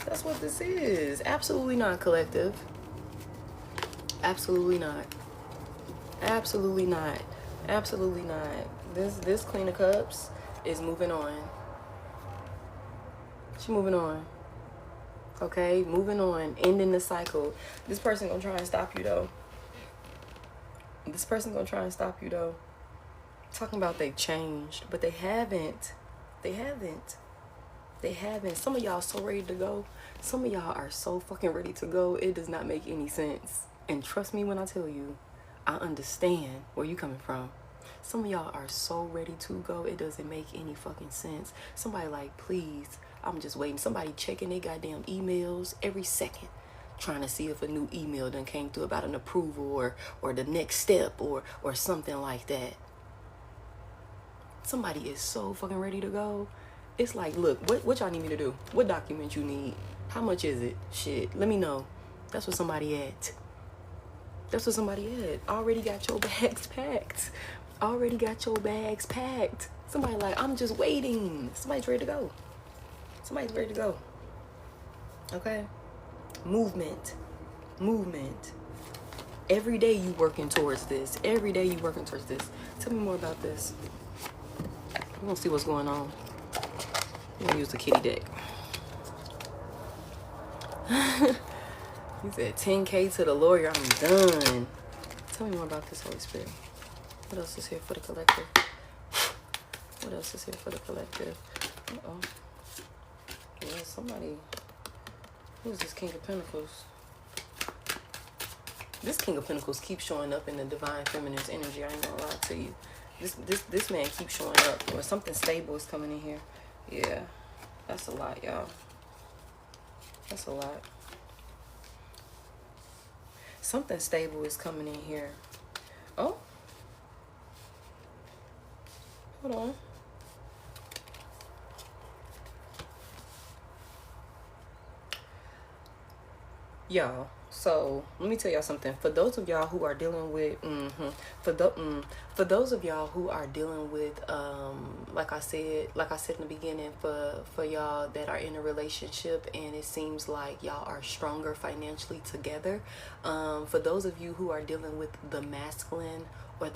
That's what this is. Absolutely not, collective. Absolutely not. Absolutely not. Absolutely not. This Queen of Cups is moving on. She moving on. Okay, moving on. Ending the cycle. This person gonna try and stop you though. This person gonna try and stop you though. Talking about they've changed, but they haven't. They haven't. They haven't. Some of y'all so ready to go. Some of y'all are so fucking ready to go. It does not make any sense. And trust me when I tell you, I understand where you coming from. Some of y'all are so ready to go. It doesn't make any fucking sense. Somebody like, please, I'm just waiting. Somebody checking their goddamn emails every second, trying to see if a new email done came through about an approval or the next step or something like that. Somebody is so fucking ready to go. It's like, look, what y'all need me to do? What document you need? How much is it? Shit, let me know. That's what somebody at. That's what somebody at. Already got your bags packed. Already got your bags packed. Somebody like, I'm just waiting. Somebody's ready to go. Somebody's ready to go. Okay? Movement. Every day you working towards this. Every day you working towards this. Tell me more about this. We're gonna see what's going on. I'm gonna use the kitty deck. He said 10K to the lawyer, I'm done. Tell me more about this, Holy Spirit. What else is here for the collective? What else is here for the collective? Uh-oh. Yeah, somebody. Who's this King of Pentacles? This King of Pentacles keeps showing up in the divine feminine's energy. I ain't gonna lie to you. This man keeps showing up. Or something stable is coming in here. Yeah. That's a lot, y'all. That's a lot. Something stable is coming in here. Oh. Hold on. Y'all, so let me tell y'all something. For those of y'all who are dealing with for those of y'all who are dealing with like I said in the beginning, for y'all that are in a relationship and it seems like y'all are stronger financially together, for those of you who are dealing with the masculine or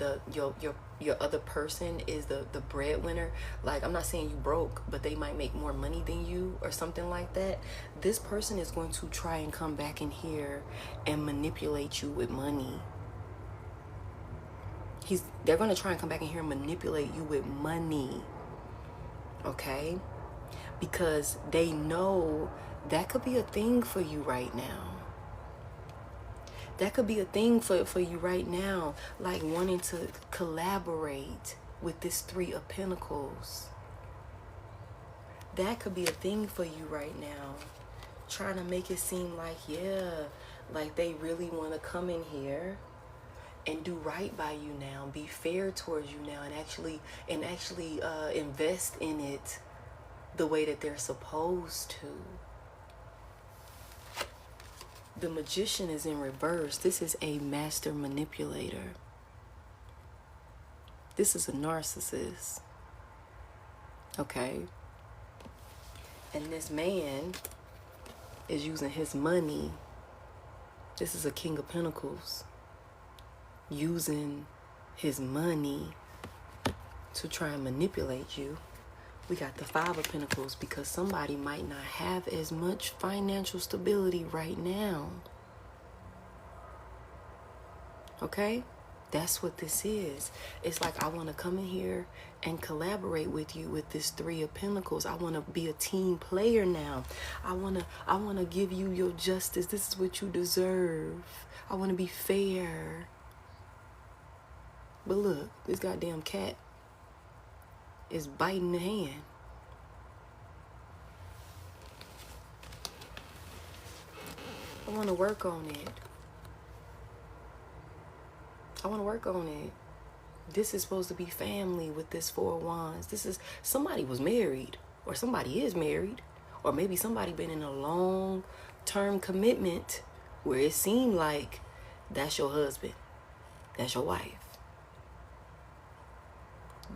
your other person is the breadwinner, like I'm not saying you broke, but they might make more money than you or something like that. This person is going to try and come back in here and manipulate you with money. They're going to try and come back in here and manipulate you with money. Okay? because they know that could be a thing for you right now. That could be a thing for you right now, like wanting to collaborate with this Three of Pentacles. That could be a thing for you right now. Trying to make it seem like, yeah, like they really want to come in here and do right by you now, be fair towards you now, and actually invest in it the way that they're supposed to. The Magician is in reverse. This is a master manipulator. This is a narcissist. Okay? And this man is using his money. This is a King of Pentacles. Using his money to try and manipulate you. We got the Five of Pentacles because somebody might not have as much financial stability right now. Okay? That's what this is. It's like, I want to come in here and collaborate with you with this Three of Pentacles. I want to be a team player now. I want to give you your justice. This is what you deserve. I want to be fair. But look, this goddamn cat is biting the hand. I want to work on it. I want to work on it. This is supposed to be family with this Four of Wands. This is, somebody was married, or somebody is married, or maybe somebody been in a long-term commitment where it seemed like that's your husband, that's your wife.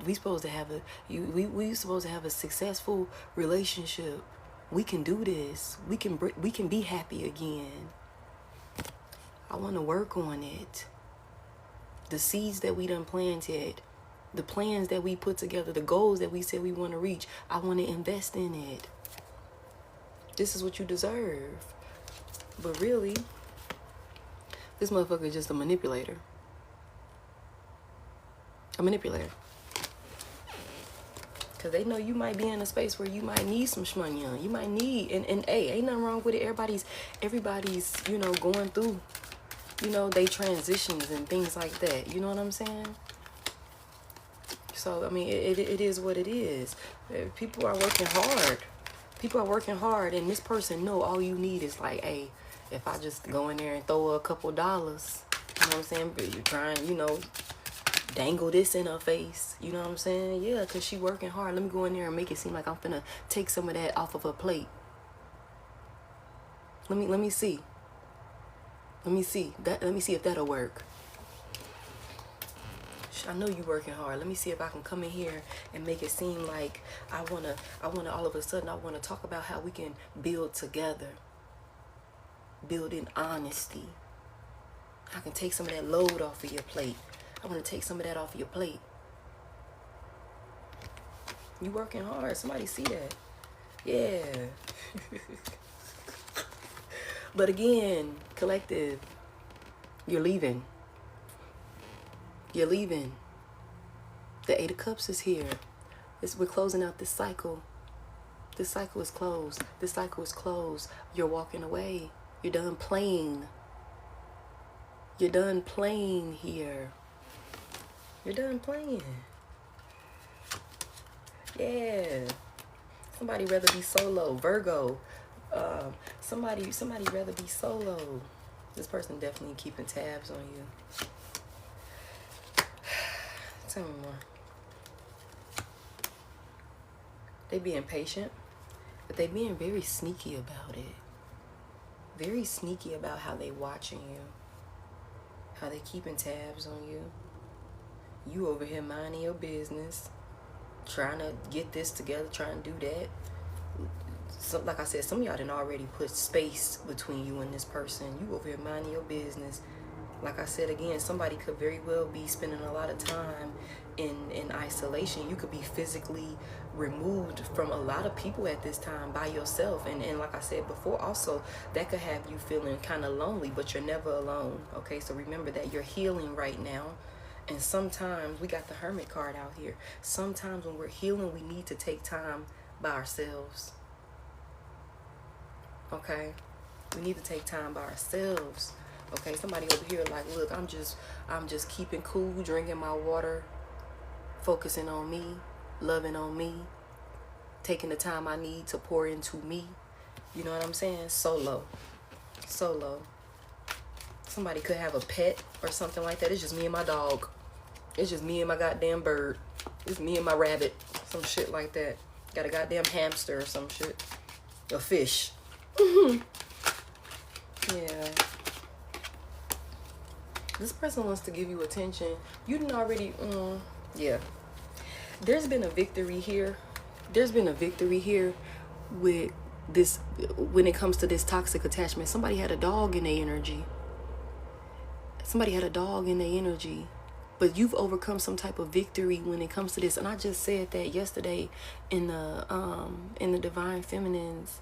We supposed to have we supposed to have a successful relationship. We can do this. We can be happy again. I want to work on it. The seeds that we done planted, the plans that we put together, the goals that we said we want to reach, I want to invest in it. This is what you deserve. But really, this motherfucker is just a manipulator. A manipulator. Because they know you might be in a space where you might need some shmoney on. You might need, and hey, ain't nothing wrong with it. Everybody's, you know, going through, you know, they transitions and things like that. You know what I'm saying? So, I mean, it is what it is. People are working hard. People are working hard, and this person know all you need is like, hey, if I just go in there and throw a couple dollars, you know what I'm saying? But you're trying, you know, dangle this in her face, you know what I'm saying? Yeah, because she working hard. Let me go in there and make it seem like I'm finna take some of that off of her plate. Let me see. Let me see if that'll work. I know you working hard. Let me see if I can come in here and make it seem like I wanna all of a sudden I wanna talk about how we can build together. Build in honesty. I can take some of that load off of your plate. I want to take some of that off of your plate. You working hard. Somebody see that. Yeah. But again, collective, you're leaving. You're leaving. The Eight of Cups is here. We're closing out this cycle. This cycle is closed. This cycle is closed. You're walking away. You're done playing. You're done playing here. You're done playing. Yeah. Somebody rather be solo. Virgo. Somebody rather be solo. This person definitely keeping tabs on you. Tell me more. They being patient, but they being very sneaky about it. Very sneaky about how they watching you. How they keeping tabs on you. You over here minding your business, trying to get this together, trying to do that. So, like I said, some of y'all done already put space between you and this person. You over here minding your business. Like I said again, somebody could very well be spending a lot of time in isolation. You could be physically removed from a lot of people at this time by yourself. And like I said before, also, that could have you feeling kind of lonely, but you're never alone. Okay, so remember that you're healing right now. And sometimes, we got the Hermit card out here. Sometimes when we're healing, we need to take time by ourselves. Okay? We need to take time by ourselves. Okay? Somebody over here like, look, I'm just keeping cool, drinking my water, focusing on me, loving on me, taking the time I need to pour into me. You know what I'm saying? Solo. Somebody could have a pet or something like that. It's just me and my dog. It's just me and my goddamn bird. It's me and my rabbit. Some shit like that. Got a goddamn hamster or some shit. A fish. Yeah. This person wants to give you attention. You didn't already, yeah. There's been a victory here. There's been a victory here with this, when it comes to this toxic attachment. Somebody had a dog in their energy. Somebody had a dog in their energy. But you've overcome some type of victory when it comes to this. And I just said that yesterday in the Divine Feminine's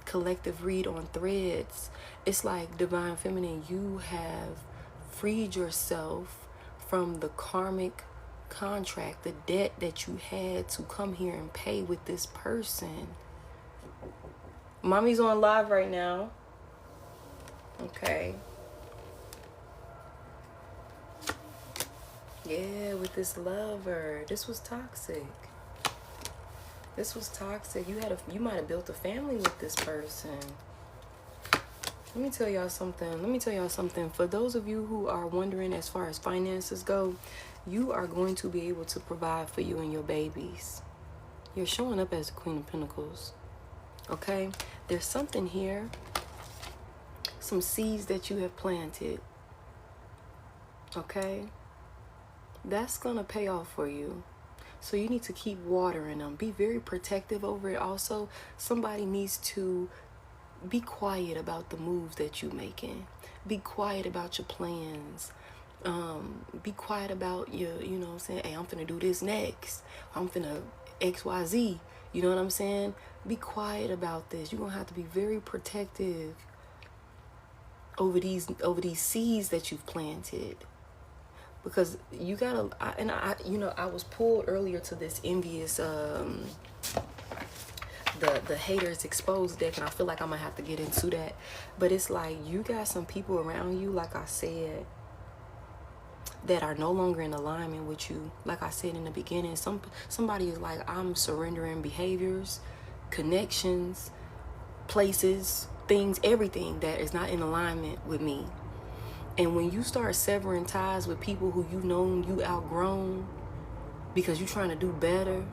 collective read on Threads. It's like, Divine Feminine, you have freed yourself from the karmic contract, the debt that you had to come here and pay with this person. Mommy's on live right now. Okay. Yeah, with this lover. This was toxic. This was toxic. You might have built a family with this person. Let me tell y'all something. For those of you who are wondering as far as finances go, you are going to be able to provide for you and your babies. You're showing up as the Queen of Pentacles. Okay? There's something here. Some seeds that you have planted. Okay? That's going to pay off for you. So you need to keep watering them. Be very protective over it. Also, somebody needs to be quiet about the moves that you're making. Be quiet about your plans. Be quiet about your, you know what I'm saying? Hey, I'm finna do this next. I'm finna XYZ. You know what I'm saying? Be quiet about this. You're going to have to be very protective over these seeds that you've planted. Because you gotta, I was pulled earlier to this envious, the haters exposed deck, and I feel like I'm gonna have to get into that. But it's like, you got some people around you, like I said, that are no longer in alignment with you. Like I said in the beginning, somebody is like, I'm surrendering behaviors, connections, places, things, everything that is not in alignment with me. And when you start severing ties with people who you've known you outgrown because you're trying to do better,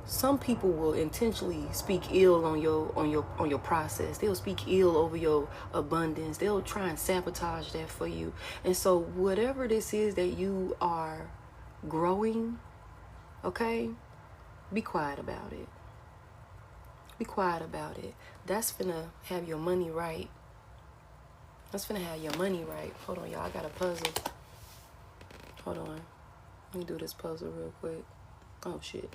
some people will intentionally speak ill on your process. They'll speak ill over your abundance. They'll try and sabotage that for you. And so whatever this is that you are growing, okay, be quiet about it. Be quiet about it. That's finna have your money right. That's finna have your money right. Hold on, y'all. I got a puzzle. Hold on. Let me do this puzzle real quick. Oh, shit.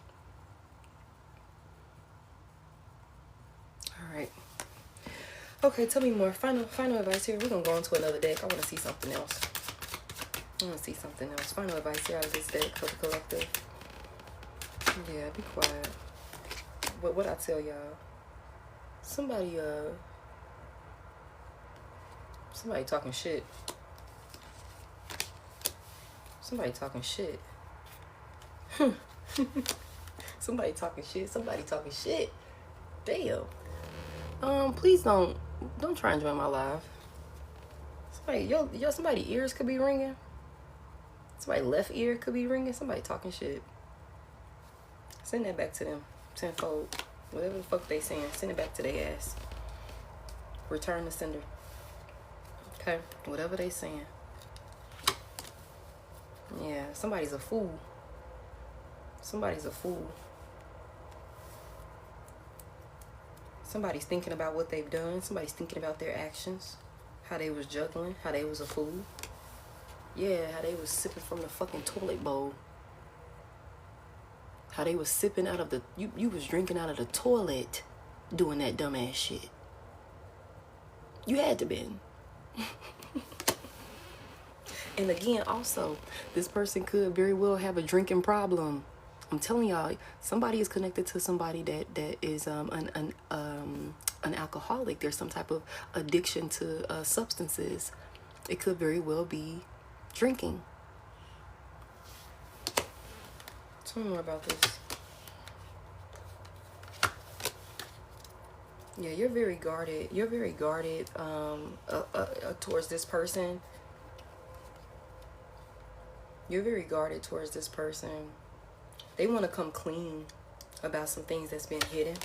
All right. Okay, tell me more. Final advice here. We're going to go into another deck. I want to see something else. Final advice here out of this deck for the collective. Yeah, be quiet. But what I tell y'all, somebody talking shit. Somebody talking shit. Somebody talking shit. Damn. Please don't try and join my live. Somebody ears could be ringing. Somebody left ear could be ringing. Somebody talking shit. Send that back to them tenfold. Whatever the fuck they saying, send it back to their ass. Return the sender. Okay, whatever they saying. Yeah, somebody's a fool. Somebody's a fool. Somebody's thinking about what they've done. Somebody's thinking about their actions. How they was juggling. How they was a fool. Yeah, how they was sipping from the fucking toilet bowl. How they was sipping out of the... You was drinking out of the toilet doing that dumbass shit. You had to been. And again, also, this person could very well have a drinking problem. I'm telling y'all, somebody is connected to somebody that is an alcoholic. There's some type of addiction to substances. It could very well be drinking. Tell me more about this. Yeah, you're very guarded. You're very guarded towards this person. You're very guarded towards this person. They want to come clean about some things that's been hidden.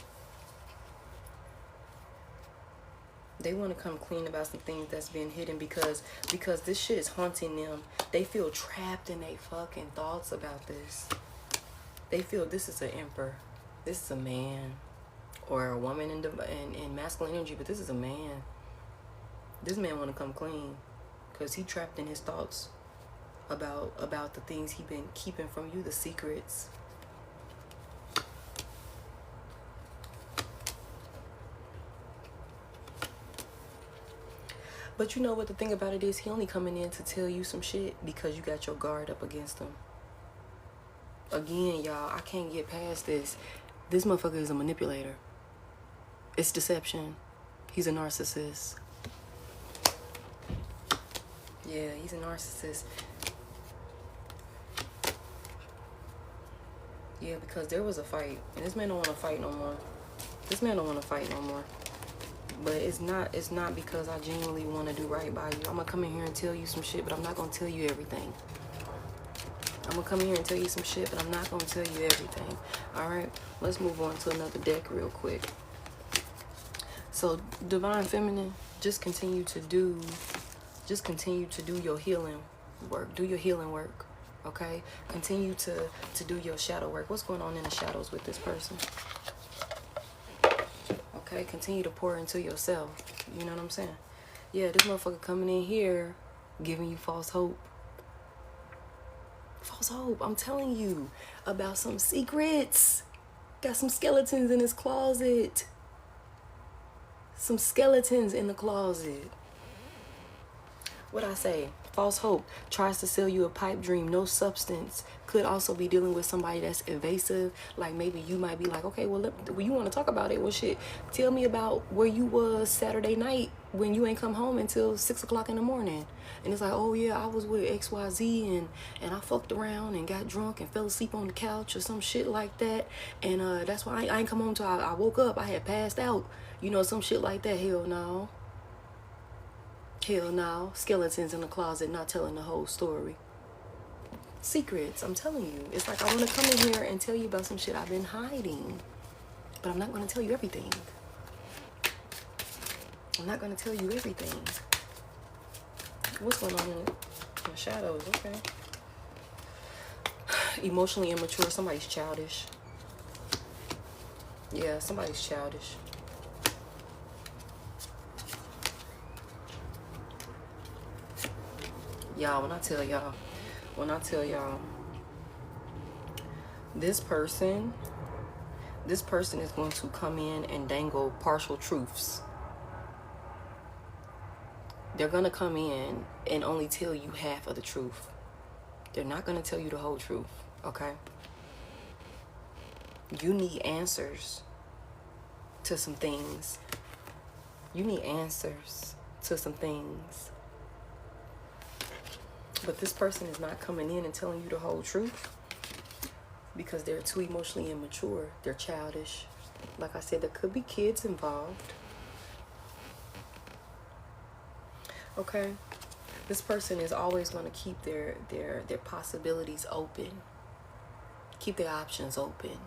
They want to come clean about some things that's been hidden because this shit is haunting them. They feel trapped in their fucking thoughts about this. They feel this is an emperor. This is a man. Or a woman in masculine energy, but this is a man. This man want to come clean because he trapped in his thoughts about the things he been keeping from you, the secrets. But you know what the thing about it is? He only coming in to tell you some shit because you got your guard up against him. Again, y'all, I can't get past this. This motherfucker is a manipulator. It's deception. He's a narcissist. Yeah, he's a narcissist. Yeah, because there was a fight. And this man don't want to fight no more. This man don't want to fight no more. But it's not because I genuinely want to do right by you. I'm going to come in here and tell you some shit, but I'm not going to tell you everything. I'm going to come in here and tell you some shit, but I'm not going to tell you everything. All right? Let's move on to another deck real quick. So, Divine Feminine, just continue to do your healing work. Do your healing work, okay? Continue to do your shadow work. What's going on in the shadows with this person? Okay, continue to pour into yourself. You know what I'm saying? Yeah, this motherfucker coming in here, giving you false hope. False hope, I'm telling you about some secrets. Got some skeletons in his closet. Some skeletons in the closet. What I say? False hope. Tries to sell you a pipe dream. No substance. Could also be dealing with somebody that's evasive. Like maybe you might be like, okay, well, you want to talk about it? Well, shit. Tell me about where you was Saturday night when you ain't come home until 6 o'clock in the morning. And it's like, oh yeah, I was with XYZ and I fucked around and got drunk and fell asleep on the couch or some shit like that. And that's why I ain't come home till I woke up. I had passed out. You know, some shit like that. Hell no. Hell no. Skeletons in the closet, not telling the whole story. Secrets, I'm telling you. It's like I want to come in here and tell you about some shit I've been hiding. But I'm not going to tell you everything. I'm not going to tell you everything. What's going on in the shadows? Okay. Emotionally immature. Somebody's childish. Yeah, somebody's childish. Y'all, when I tell y'all, this person is going to come in and dangle partial truths. They're going to come in and only tell you half of the truth. They're not going to tell you the whole truth, okay? You need answers to some things. You need answers to some things. But this person is not coming in and telling you the whole truth because they're too emotionally immature. They're childish. Like I said, there could be kids involved. Okay? This person is always going to keep their possibilities open. Keep their options open.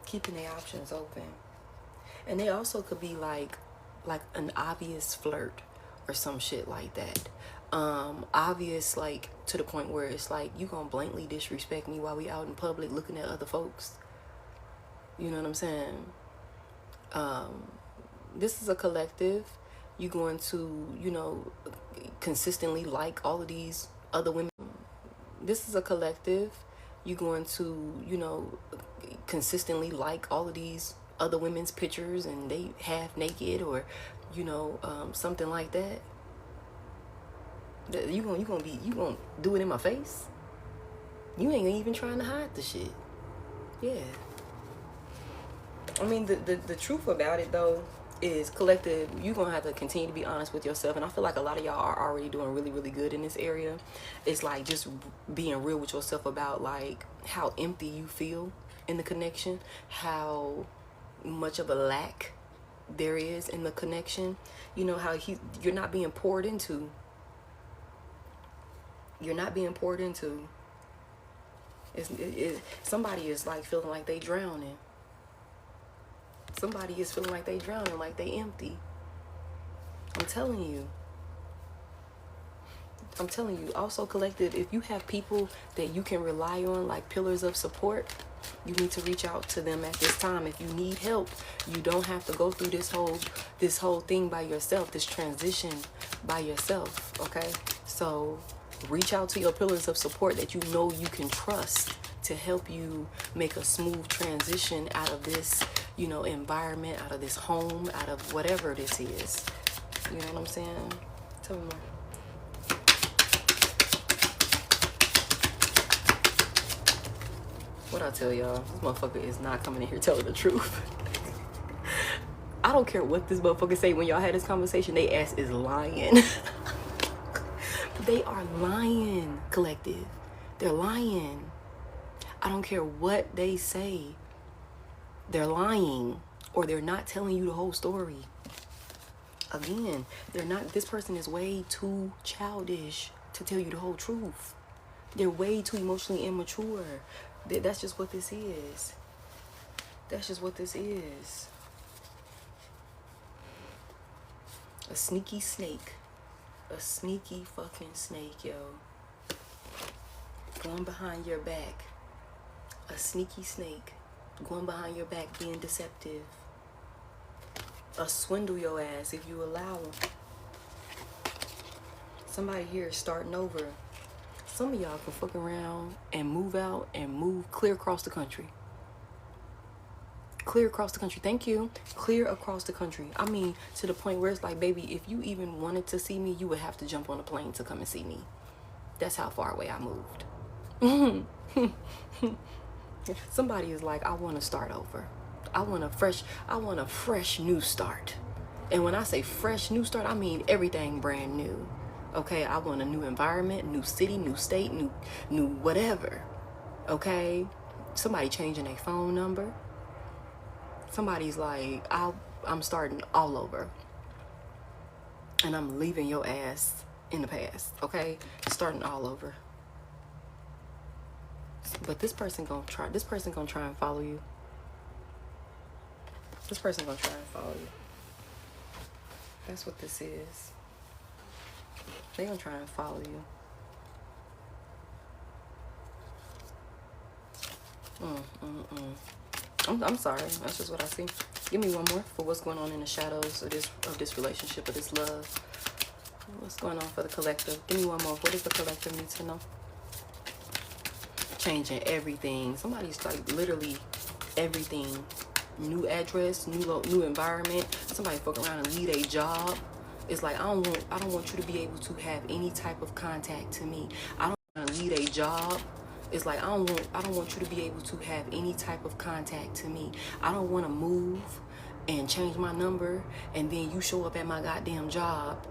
Keeping their options open. And they also could be like an obvious flirt or some shit like that. Obvious, like to the point where it's like you gonna blatantly disrespect me while we out in public looking at other folks. You know what I'm saying? This is a collective. You going to, you know, consistently like all of these other women. This is a collective. You going to, you know, consistently like all of these other women's pictures and they half naked or, you know, something like that. You gonna do it in my face? You ain't even trying to hide the shit. Yeah. I mean, the truth about it, though, is collective, you're going to have to continue to be honest with yourself. And I feel like a lot of y'all are already doing really, really good in this area. It's like just being real with yourself about, like, how empty you feel in the connection, how much of a lack there is in the connection. You know, how you're not being poured into. You're not being poured into. Somebody is like feeling like they drowning. Somebody is feeling like they drowning, like they empty. I'm telling you. I'm telling you. Also, collective, if you have people that you can rely on, like pillars of support, you need to reach out to them at this time. If you need help, you don't have to go through this whole thing by yourself, this transition by yourself, okay? So reach out to your pillars of support that you know you can trust to help you make a smooth transition out of this, you know, environment, out of this home, out of whatever this is. You know what I'm saying? Tell me more. What I tell y'all, this motherfucker is not coming in here telling the truth. I don't care what this motherfucker say. When y'all had this conversation, they ass is lying. They are lying, collective. They're lying. I don't care what they say. They're lying, or they're not telling you the whole story. Again, they're not. This person is way too childish to tell you the whole truth. They're way too emotionally immature. That's just what this is. That's just what this is. A sneaky snake. A sneaky fucking snake, yo. Going behind your back. A sneaky snake. Going behind your back, being deceptive. Swindle your ass if you allow them. Somebody here is starting over. Some of y'all can fuck around and move out and move clear across the country. Clear across the country. Thank you. Clear across the country. I mean, to the point where it's like, baby, if you even wanted to see me, you would have to jump on a plane to come and see me. That's how far away I moved. Somebody is like, I want to start over. I want a fresh new start. And when I say fresh new start, I mean everything brand new. Okay, I want a new environment, new city, new state, new whatever. Okay, somebody changing their phone number. Somebody's like, I'm starting all over, and I'm leaving your ass in the past. Okay, starting all over. But this person gonna try. This person gonna try and follow you. This person gonna try and follow you. That's what this is. They gonna try and follow you. I'm sorry. That's just what I see. Give me one more for what's going on in the shadows of this relationship, of this love. What's going on for the collective? Give me one more. What does the collective need to know? Changing everything. Somebody's like literally everything. New address, new environment. Somebody fuck around and leave a job. It's like, I don't want you to be able to have any type of contact to me. I don't want to leave a job. It's like, I don't want you to be able to have any type of contact to me. I don't want to move and change my number and then you show up at my goddamn job.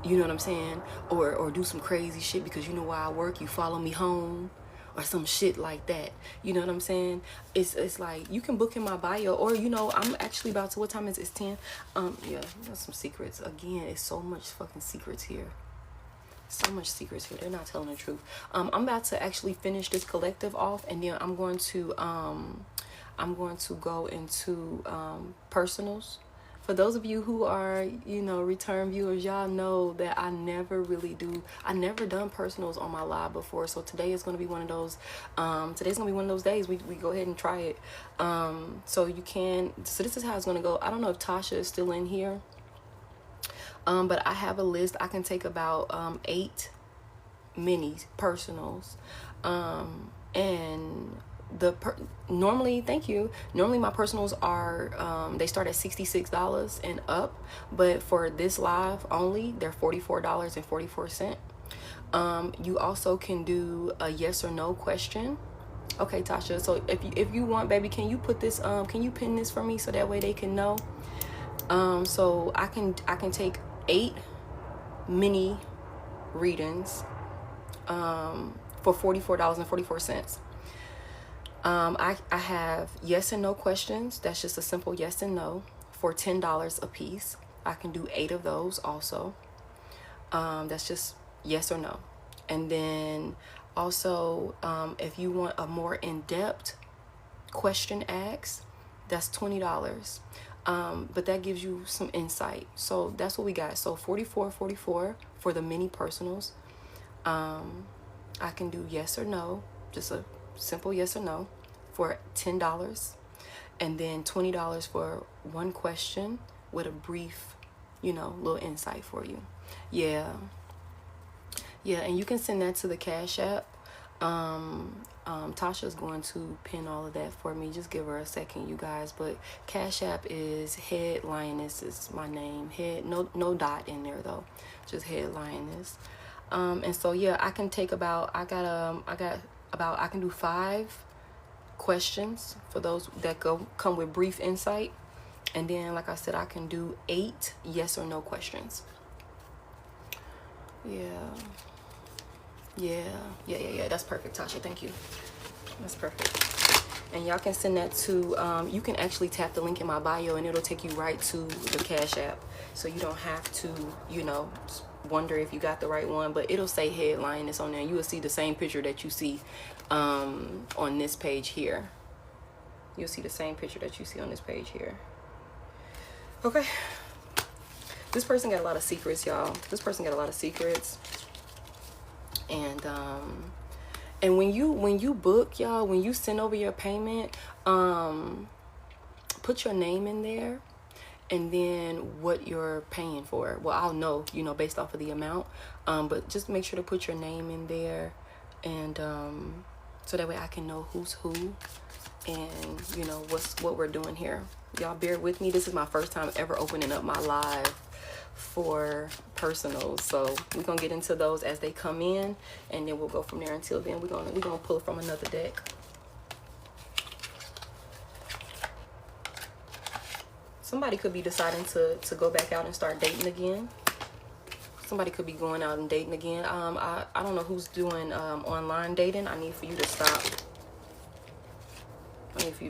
You know what I'm saying? Or do some crazy shit because you know where I work. You follow me home. Or some shit like that. You know what I'm saying? It's like, you can book in my bio, or you know, I'm actually about to, what time is it? It's 10. Yeah, there's some secrets. Again, it's so much fucking secrets here. So much secrets here. They're not telling the truth. I'm about to actually finish this collective off, and then I'm going to go into personals. For those of you who are, you know, return viewers, y'all know that I never done personals on my live before. So today is going to be one of those, days we go ahead and try it. So this is how it's going to go. I don't know if Tasha is still in here. But I have a list. I can take about 8 mini personals. And normally my personals are they start at $66 and up, but for this live only they're $44.44. You also can do a yes or no question. Okay, Tasha, so if you want, baby, can you put this, can you pin this for me so that way they can know? So I can take 8 mini readings for $44.44. I have yes and no questions. That's just a simple yes and no for $10 a piece. I can do 8 of those also. That's just yes or no. And then also, if you want a more in-depth question asked, that's $20. But that gives you some insight. So that's what we got. So $44.44 for the mini personals. I can do yes or no, just a simple yes or no for $10, and then $20 for one question with a brief, little insight for you. Yeah, and you can send that to the Cash App. Tasha's going to pin all of that for me. Just give her a second, you guys. But Cash App is Head.Lioness is my name. Head, no dot in there though, just Head.Lioness. And so yeah, I can take about I can do 5 questions for those that come with brief insight, and then like I said, I can do 8 yes or no questions. Yeah, that's perfect, Tasha. Thank you. That's perfect. And y'all can send that to you can actually tap the link in my bio and it'll take you right to the Cash App, so you don't have to wonder if you got the right one, but it'll say Head.Lioness on there. You will see the same picture that you see on this page here. You'll see the same picture that you see on this page here. Okay, this person got a lot of secrets, y'all. This person got a lot of secrets. And when you book, y'all, when you send over your payment, put your name in there and then what you're paying for. Well, I'll know, based off of the amount, but just make sure to put your name in there, and so that way I can know who's who and what we're doing here. Y'all bear with me. This is my first time ever opening up my live for personals, so we're gonna get into those as they come in, and then we'll go from there. Until then, we're gonna pull from another deck. Somebody could be deciding to go back out and start dating again. Somebody could be going out and dating again. I don't know who's doing online dating. I need for you to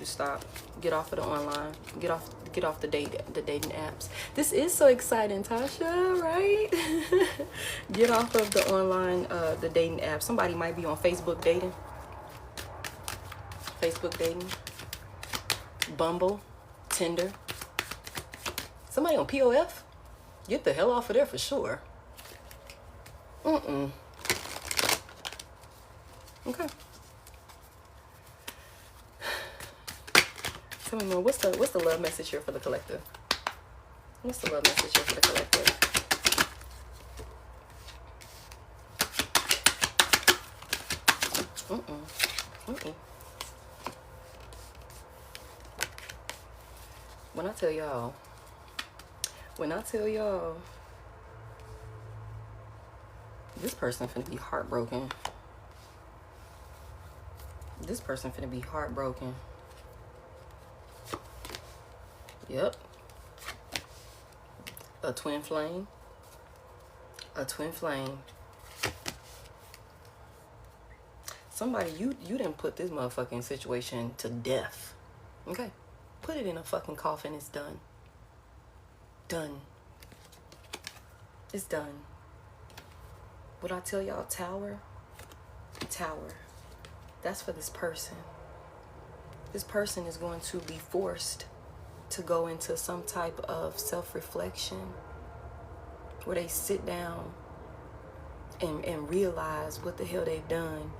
stop. Get off of the online. Get off the dating apps. This is so exciting, Tasha, right? Get off of the online the dating apps. Somebody might be on Facebook dating. Bumble, Tinder. Somebody on POF? Get the hell off of there for sure. Okay. Tell me more. What's the love message here for the collective? What's the love message here for the collective? When I tell y'all, this person finna be heartbroken. Yep. A twin flame. Somebody, you didn't put this motherfucking situation to death. Okay? Put it in a fucking coffin. It's done. It's done. What I tell y'all, tower. That's for this person. This person is going to be forced to go into some type of self-reflection where they sit down and realize what the hell they've done.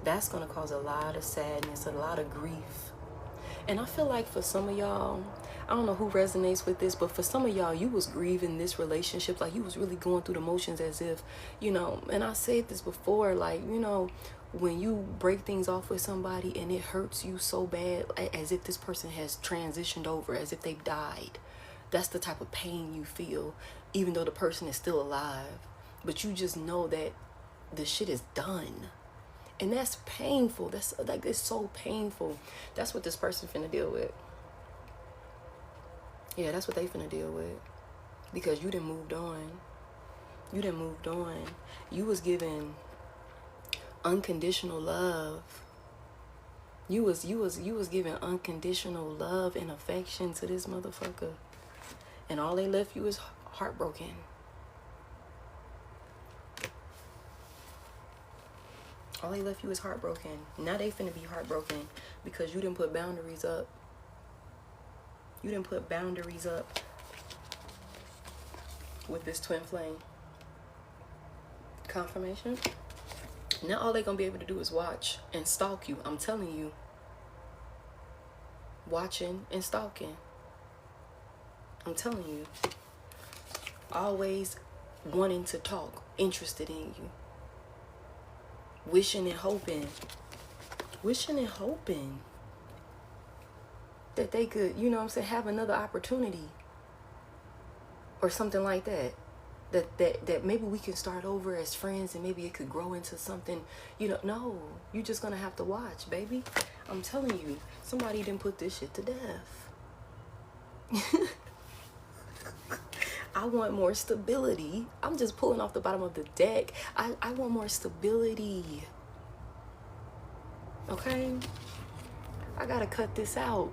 That's going to cause a lot of sadness, a lot of grief. And I feel like for some of y'all, I don't know who resonates with this, but for some of y'all, you was grieving this relationship, like you was really going through the motions as if, and I said this before, like, when you break things off with somebody and it hurts you so bad, as if this person has transitioned over, as if they've died. That's the type of pain you feel, even though the person is still alive. but you just know that the shit is done. And that's painful. That's like, it's so painful. That's what this person finna deal with. Yeah, that's what they finna deal with. Because you done moved on. You done moved on. You was given unconditional love. You was giving unconditional love and affection to this motherfucker. And all they left you is heartbroken. All they left you is heartbroken. Now they finna be heartbroken because you didn't put boundaries up. You didn't put boundaries up with this twin flame. Confirmation. Now all they gonna be able to do is watch and stalk you. I'm telling you. Watching and stalking. I'm telling you. Always wanting to talk. Interested in you. Wishing and hoping that they could, you know what I'm saying, have another opportunity or something like that. That maybe we can start over as friends and maybe it could grow into something, you know. No, you just gonna have to watch, baby. I'm telling you, somebody didn't put this shit to death. I want more stability. I'm just pulling off the bottom of the deck. I want more stability. Okay? I gotta cut this out.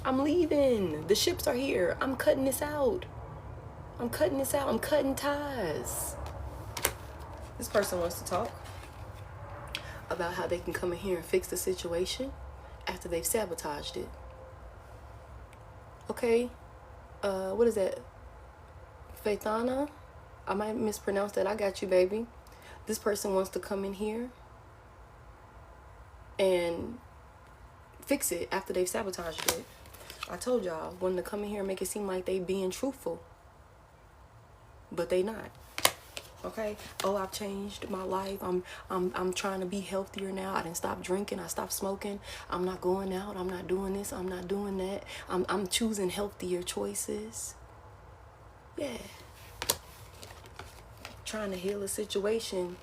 I'm leaving. The ships are here. I'm cutting this out. I'm cutting this out. I'm cutting ties. This person wants to talk about how they can come in here and fix the situation after they've sabotaged it. Okay? What is that? Faithana? I might mispronounce that. I got you, baby. This person wants to come in here and fix it after they've sabotaged it. I told y'all, wanting to come in here and make it seem like they being truthful. But they not. Okay? Oh, I've changed my life. I'm trying to be healthier now. I didn't stop drinking. I stopped smoking. I'm not going out. I'm not doing this. I'm not doing that. I'm choosing healthier choices. Yeah. Trying to heal a situation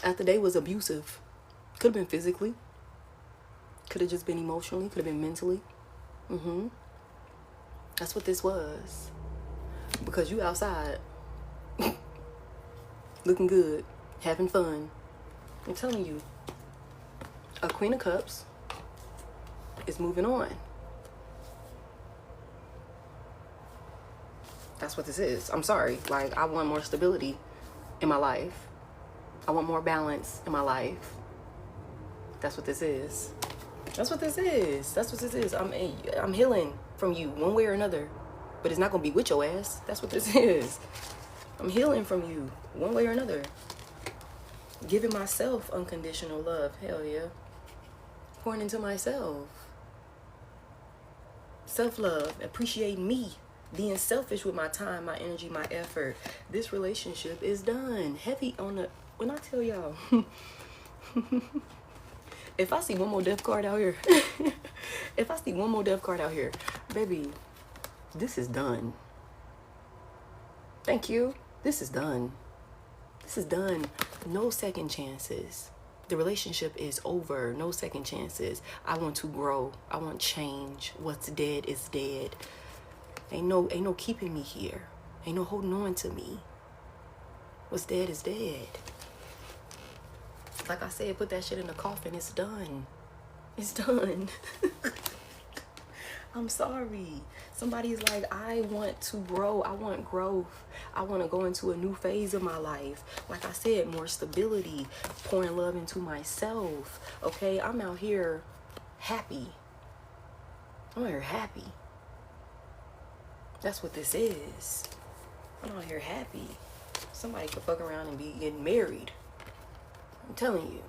after they was abusive. Could have been physically. Could have just been emotionally. Could have been mentally. That's what this was. Because you outside. Looking good. Having fun. I'm telling you. A Queen of Cups is moving on. That's what this is. I'm sorry. Like, I want more stability in my life. I want more balance in my life. That's what this is. That's what this is. That's what this is. I'm healing from you one way or another. But it's not going to be with your ass. That's what this is. I'm healing from you one way or another. Giving myself unconditional love. Hell yeah. Pouring into myself. Self-love. Appreciating me. Being selfish with my time, my energy, my effort. This relationship is done. Heavy on the... When I tell y'all... if I see one more death card out here... if I see one more death card out here... Baby, this is done. Thank you. This is done. This is done. No second chances. The relationship is over. No second chances. I want to grow. I want change. What's dead is dead. Ain't no keeping me here. Ain't no holding on to me. What's dead is dead. Like I said, put that shit in the coffin. It's done. It's done. I'm sorry. Somebody's like, I want to grow. I want growth. I want to go into a new phase of my life. Like I said, more stability. Pouring love into myself. Okay? I'm out here happy. I'm out here happy. That's what this is. I'm out here happy. Somebody could fuck around and be getting married. I'm telling you.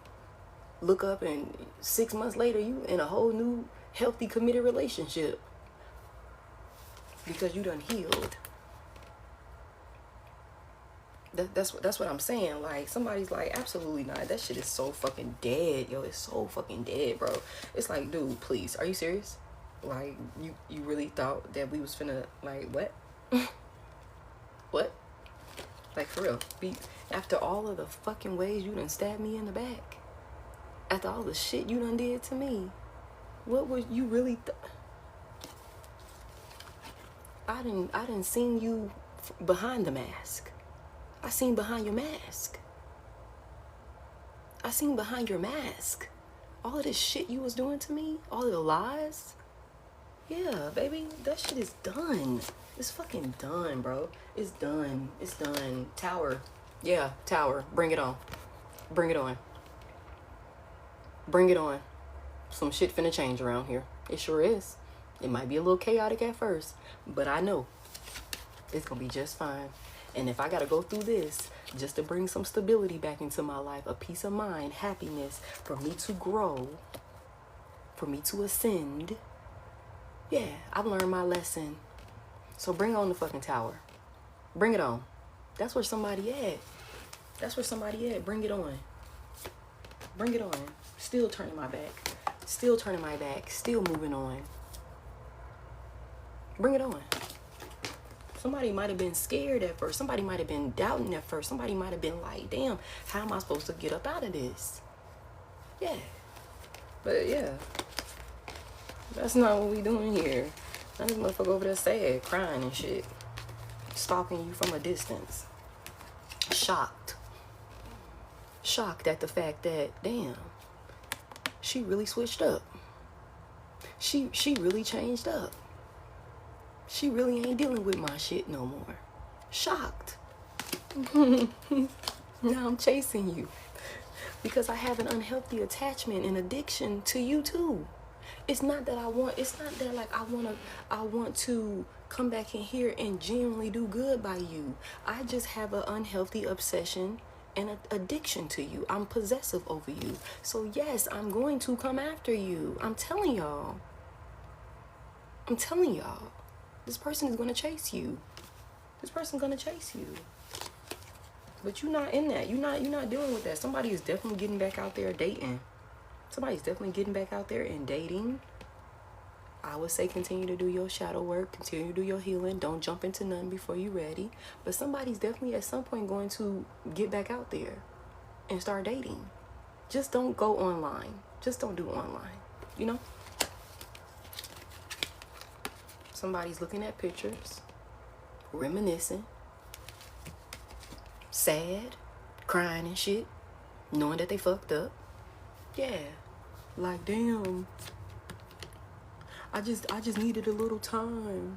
Look up and 6 months later, you in a whole new, healthy, committed relationship. Because you done healed. That's what I'm saying. Like, somebody's like, absolutely not. That shit is so fucking dead. Yo, it's so fucking dead, bro. It's like, dude, please. Are you serious? Like, you really thought that we was finna, like, what? What? Like, for real. After all of the fucking ways you done stabbed me in the back. After all the shit you done did to me. What was you really... I didn't seen you behind the mask. I seen behind your mask. I seen behind your mask. All of this shit you was doing to me. All of the lies. Yeah, baby. That shit is done. It's fucking done, bro. It's done. It's done. Tower. Yeah, tower. Bring it on. Bring it on. Bring it on. Some shit finna change around here. It sure is. It might be a little chaotic at first, but I know it's gonna be just fine. And if I gotta go through this just to bring some stability back into my life, a peace of mind, happiness, for me to grow, for me to ascend, yeah, I've learned my lesson. So bring on the fucking tower. Bring it on. That's where somebody at. That's where somebody at. Bring it on. Bring it on. Still turning my back. Still turning my back. Still moving on. Bring it on. Somebody might have been scared at first. Somebody might have been doubting at first. Somebody might have been like, damn, how am I supposed to get up out of this? Yeah. But yeah. That's not what we doing here. Now this motherfucker over there sad, crying and shit. Stalking you from a distance. Shocked. Shocked at the fact that, damn, she really switched up. She really changed up. She really ain't dealing with my shit no more. Shocked. Now I'm chasing you. Because I have an unhealthy attachment and addiction to you too. It's not that like I want to come back in here and genuinely do good by you. I just have an unhealthy obsession and addiction to you. I'm possessive over you. So yes, I'm going to come after you. I'm telling y'all. This person is going to chase you. This person's going to chase you. But you're not in that. You're not dealing with that. Somebody is definitely getting back out there dating. Somebody's definitely getting back out there and dating. I would say continue to do your shadow work. Continue to do your healing. Don't jump into nothing before you're ready. But somebody's definitely at some point going to get back out there and start dating. Just don't go online. Just don't do online. You know? Somebody's looking at pictures, reminiscing, sad, crying and shit, knowing that they fucked up. Yeah, like damn. I just needed a little time.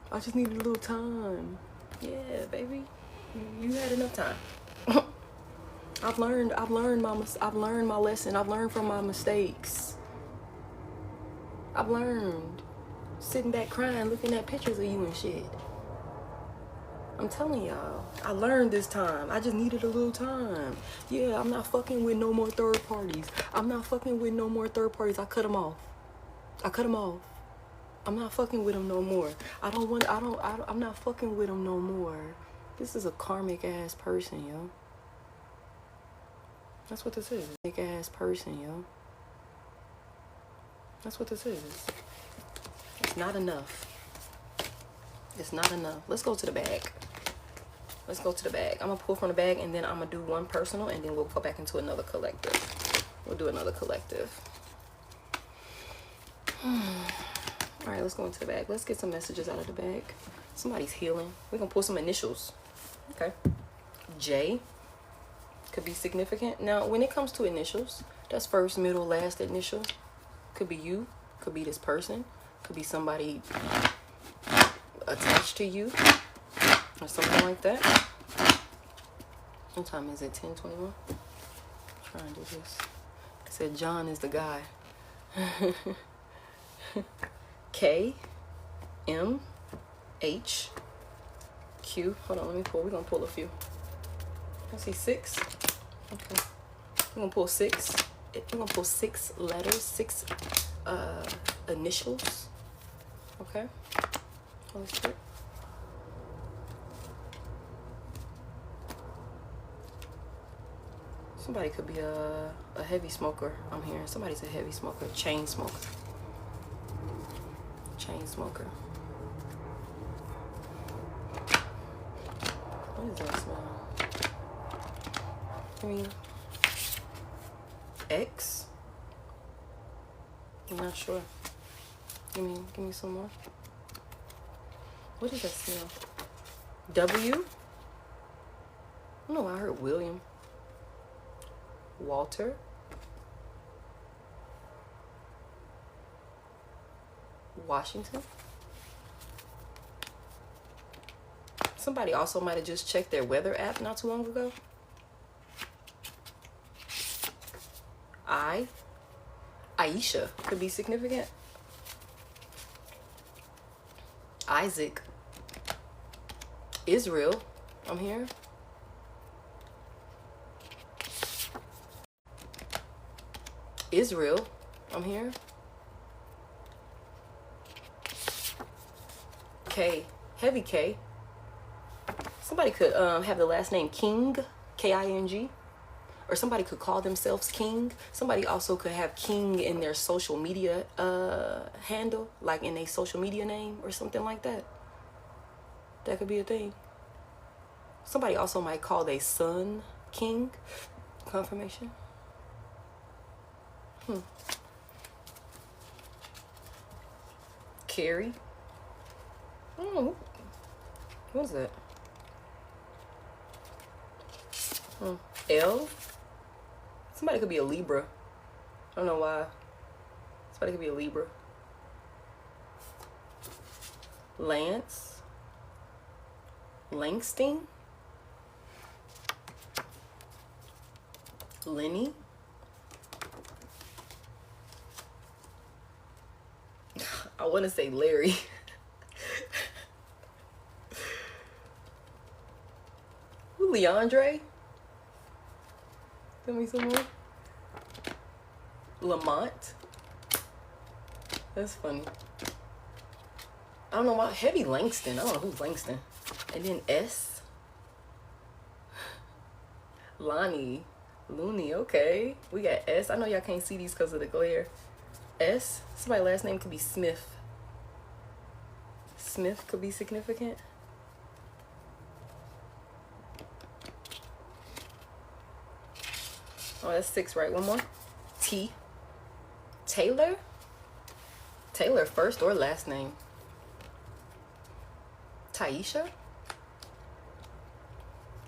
I just needed a little time. Yeah, baby, you had enough time. I've learned my lesson. I've learned from my mistakes. I've learned. Sitting back crying, looking at pictures of you and shit. I'm telling y'all, I learned this time. I just needed a little time. Yeah, I'm not fucking with no more third parties. I'm not fucking with no more third parties. I cut them off. I'm not fucking with them no more. I'm not fucking with them no more. This is a karmic ass person, yo. That's what this is. Karmic ass person, yo. That's what this is. It's not enough. It's not enough. Let's go to the bag. Let's go to the bag. I'm going to pull from the bag and then I'm going to do one personal and then we'll go back into another collective. We'll do another collective. All right, let's go into the bag. Let's get some messages out of the bag. Somebody's healing. We're going to pull some initials. Okay. J could be significant. Now, when it comes to initials, that's first, middle, last initial. Could be you. Could be this person. Could be somebody attached to you or something like that. What time is it? 10:21? Try and do this. It said John is the guy. K M H Q. Hold on, let me pull. We're gonna pull a few. I see 6. Okay. We're gonna pull 6. We're gonna pull 6 letters, 6 initials. Okay. Holy Spirit. Somebody could be a heavy smoker. I'm hearing somebody's a heavy smoker, chain smoker. Chain smoker. What What does that smell? I mean, X? I'm not sure. Give me some more. What does that smell? W? I don't know why I heard William. Walter? Washington? Somebody also might have just checked their weather app not too long ago. Aisha could be significant. Isaac. Israel. I'm here. Israel. I'm here. K. Heavy K. Somebody could have the last name King. King. Or somebody could call themselves King. Somebody also could have King in their social media handle, like in a social media name or something like that. That could be a thing. Somebody also might call their son King. Confirmation. Carrie. Oh, what is that? L. Somebody could be a Libra. I don't know why. Somebody could be a Libra. Lance. Langston. Lenny. I want to say Larry. Who, Leandre? Tell me some more. Lamont. That's funny. I don't know why. Heavy Langston. I don't know who's Langston. And then S. Lonnie. Looney. Okay. We got S. I know y'all can't see these because of the glare. S. Somebody's last name could be Smith. Smith could be significant. Oh, that's 6, right? One more. T. Taylor? Taylor first or last name? Taisha?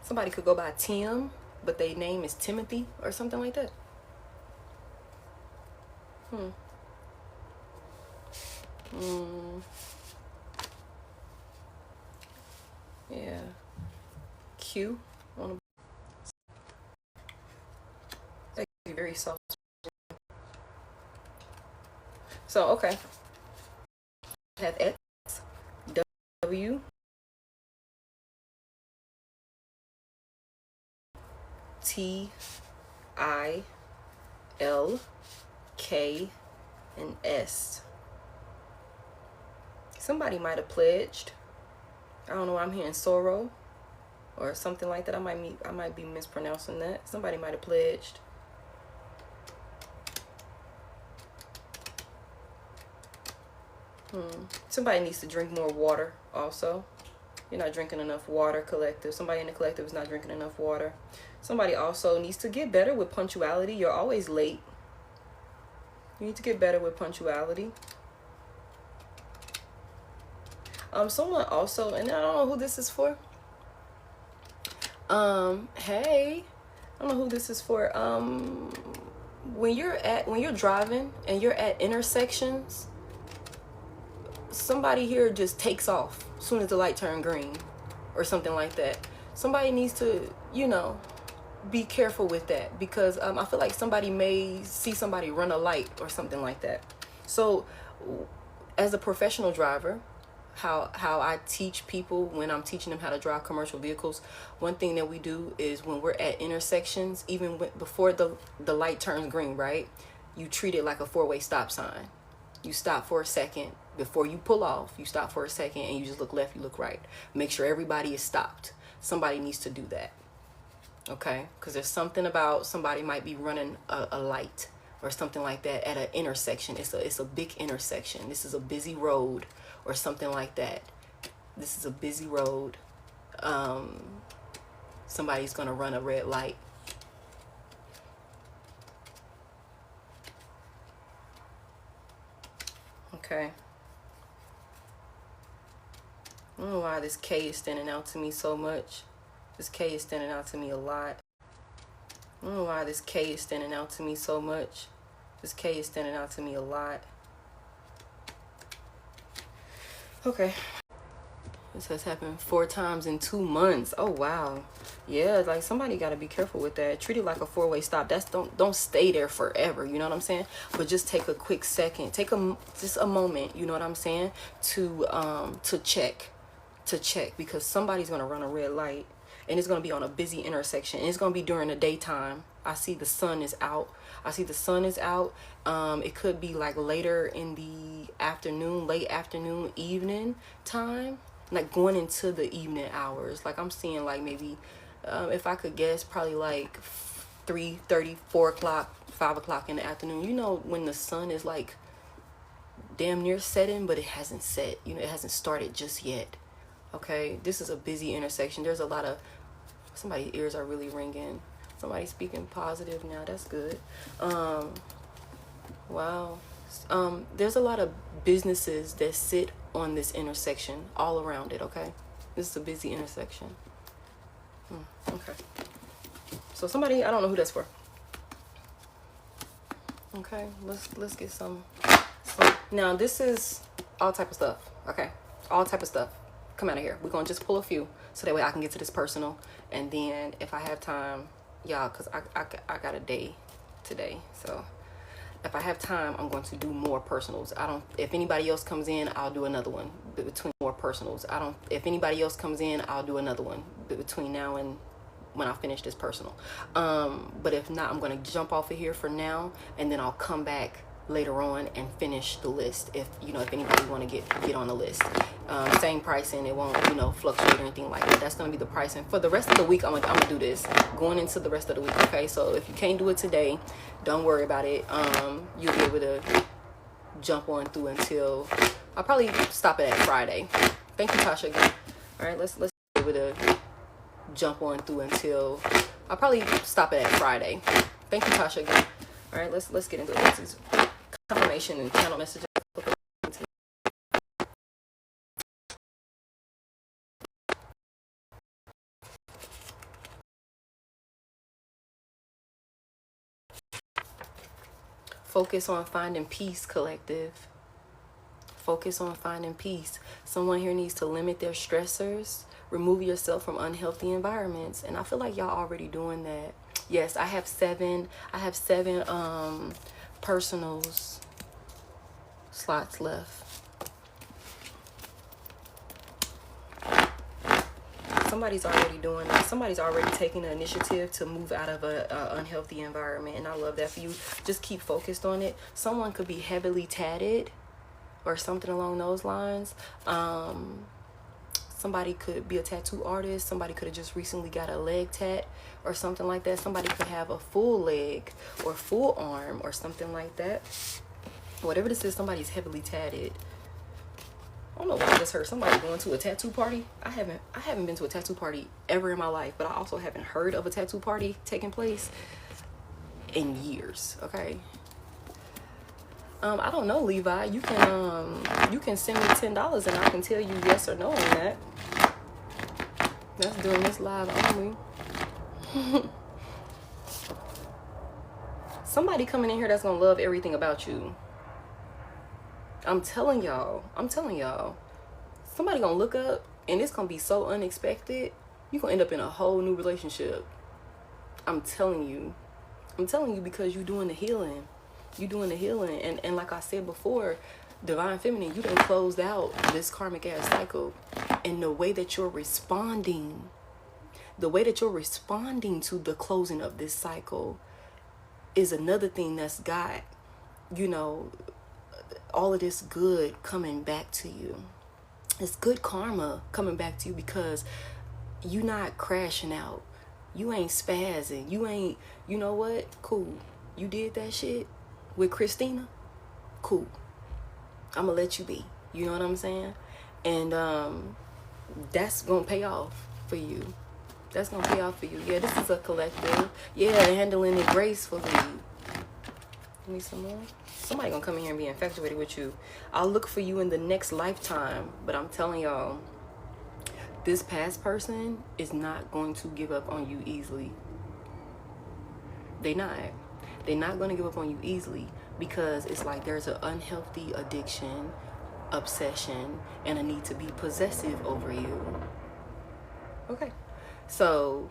Somebody could go by Tim, but their name is Timothy or something like that. Yeah. Q. Very soft. So, okay. Have X, W, T, I, L, K, and S. Somebody might have pledged. I don't know. I'm hearing sorrow or something like that. I might be mispronouncing that. Somebody might have pledged. Somebody needs to drink more water also. You're not drinking enough water, collective. Somebody in the collective is not drinking enough water. Somebody also needs to get better with punctuality. You're always late. You need to get better with punctuality. Someone also, and I don't know who this is for. Hey, I don't know who this is for. When you're driving and you're at intersections, somebody here just takes off as soon as the light turns green or something like that. Somebody needs to, be careful with that, because I feel like somebody may see somebody run a light or something like that. So as a professional driver, how I teach people when I'm teaching them how to drive commercial vehicles, one thing that we do is when we're at intersections, even before the light turns green, right, you treat it like a 4-way stop sign. You stop for a second before you pull off. You stop for a second and you just look left, you look right. Make sure everybody is stopped. Somebody needs to do that. Okay? Because there's something about somebody might be running a light or something like that at an intersection. It's a big intersection. This is a busy road or something like that. This is a busy road. somebody's gonna run a red light. Okay. I don't know why this K is standing out to me so much. This K is standing out to me a lot. I don't know why this K is standing out to me so much. This K is standing out to me a lot. Okay. This has happened 4 times in 2 months. Oh wow. Yeah, like somebody got to be careful with that. Treat it like a 4-way stop. That's don't stay there forever, you know what I'm saying? But just take a quick second. Take just a moment, you know what I'm saying? To check because somebody's going to run a red light, and it's going to be on a busy intersection, and it's going to be during the daytime. I see the sun is out. It could be like later in the afternoon, late afternoon, evening time, like going into the evening hours. Like I'm seeing like maybe, if I could guess, probably like 3:30, 4 o'clock, 5 o'clock in the afternoon. You know, when the sun is like damn near setting, but it hasn't set. You know, it hasn't started just yet. Okay, this is a busy intersection. There's a lot of, somebody's ears are really ringing. Somebody's speaking positive now. That's good. Wow. There's a lot of businesses that sit on this intersection, all around it. Okay, this is a busy intersection. Okay. So somebody, I don't know who that's for. Okay, let's get some. Now this is all type of stuff. Okay, all type of stuff. Come out of here. We're gonna just pull a few so that way I can get to this personal, and then if I have time, y'all, because I got a day today, so if I have time, I'm going to do more personals. If anybody else comes in, I'll do another one between more personals. If anybody else comes in, I'll do another one between now and when I finish this personal. But if not, I'm going to jump off of here for now, and then I'll come back later on and finish the list if anybody want to get on the list. Same pricing, it won't fluctuate or anything like that. That's going to be the pricing for the rest of the week. I'm gonna do this going into the rest of the week. Okay, so if you can't do it today, don't worry about it. You'll be able to jump on through until I'll probably stop it at Friday. Thank you, Tasha, again. All right, let's be able to jump on through until I'll probably stop it at Friday. Thank you, Tasha, again. All right, let's get into it. This is confirmation and channel messages. Focus on finding peace, collective. Focus on finding peace. Someone here needs to limit their stressors. Remove yourself from unhealthy environments. And I feel like y'all already doing that. Yes, I have seven personals slots left. Somebody's already doing that. Somebody's already taking the initiative to move out of a unhealthy environment, and I love that for you. Just keep focused on it. Someone could be heavily tatted or something along those lines. Somebody could be a tattoo artist. Somebody could have just recently got a leg tat or something like that. Somebody could have a full leg or full arm or something like that. Whatever this is, somebody's heavily tatted. I don't know why I just heard somebody going to a tattoo party. I haven't been to a tattoo party ever in my life, but I also haven't heard of a tattoo party taking place in years. Okay. I don't know, Levi. You can send me $10 and I can tell you yes or no on that. That's doing this live only. Somebody coming in here that's gonna love everything about you. I'm telling y'all. Somebody gonna look up and it's gonna be so unexpected. You're gonna end up in a whole new relationship. I'm telling you because you're doing the healing. And like I said before, Divine Feminine, you done closed out this karmic ass cycle. And the way that you're responding to the closing of this cycle is another thing that's got, all of this good coming back to you. It's good karma coming back to you because you're not crashing out. You ain't spazzing. You ain't, you know what? Cool. You did that shit with Christina? Cool. I'm gonna let you be. You know what I'm saying? And that's gonna pay off for you. That's gonna pay off for you. Yeah, this is a collective. Yeah, handling it gracefully. Give me some more. Somebody gonna come in here and be infatuated with you. I'll look for you in the next lifetime. But I'm telling y'all, this past person is not going to give up on you easily. They're not going to give up on you easily, because it's like there's an unhealthy addiction, obsession, and a need to be possessive over you. Okay, so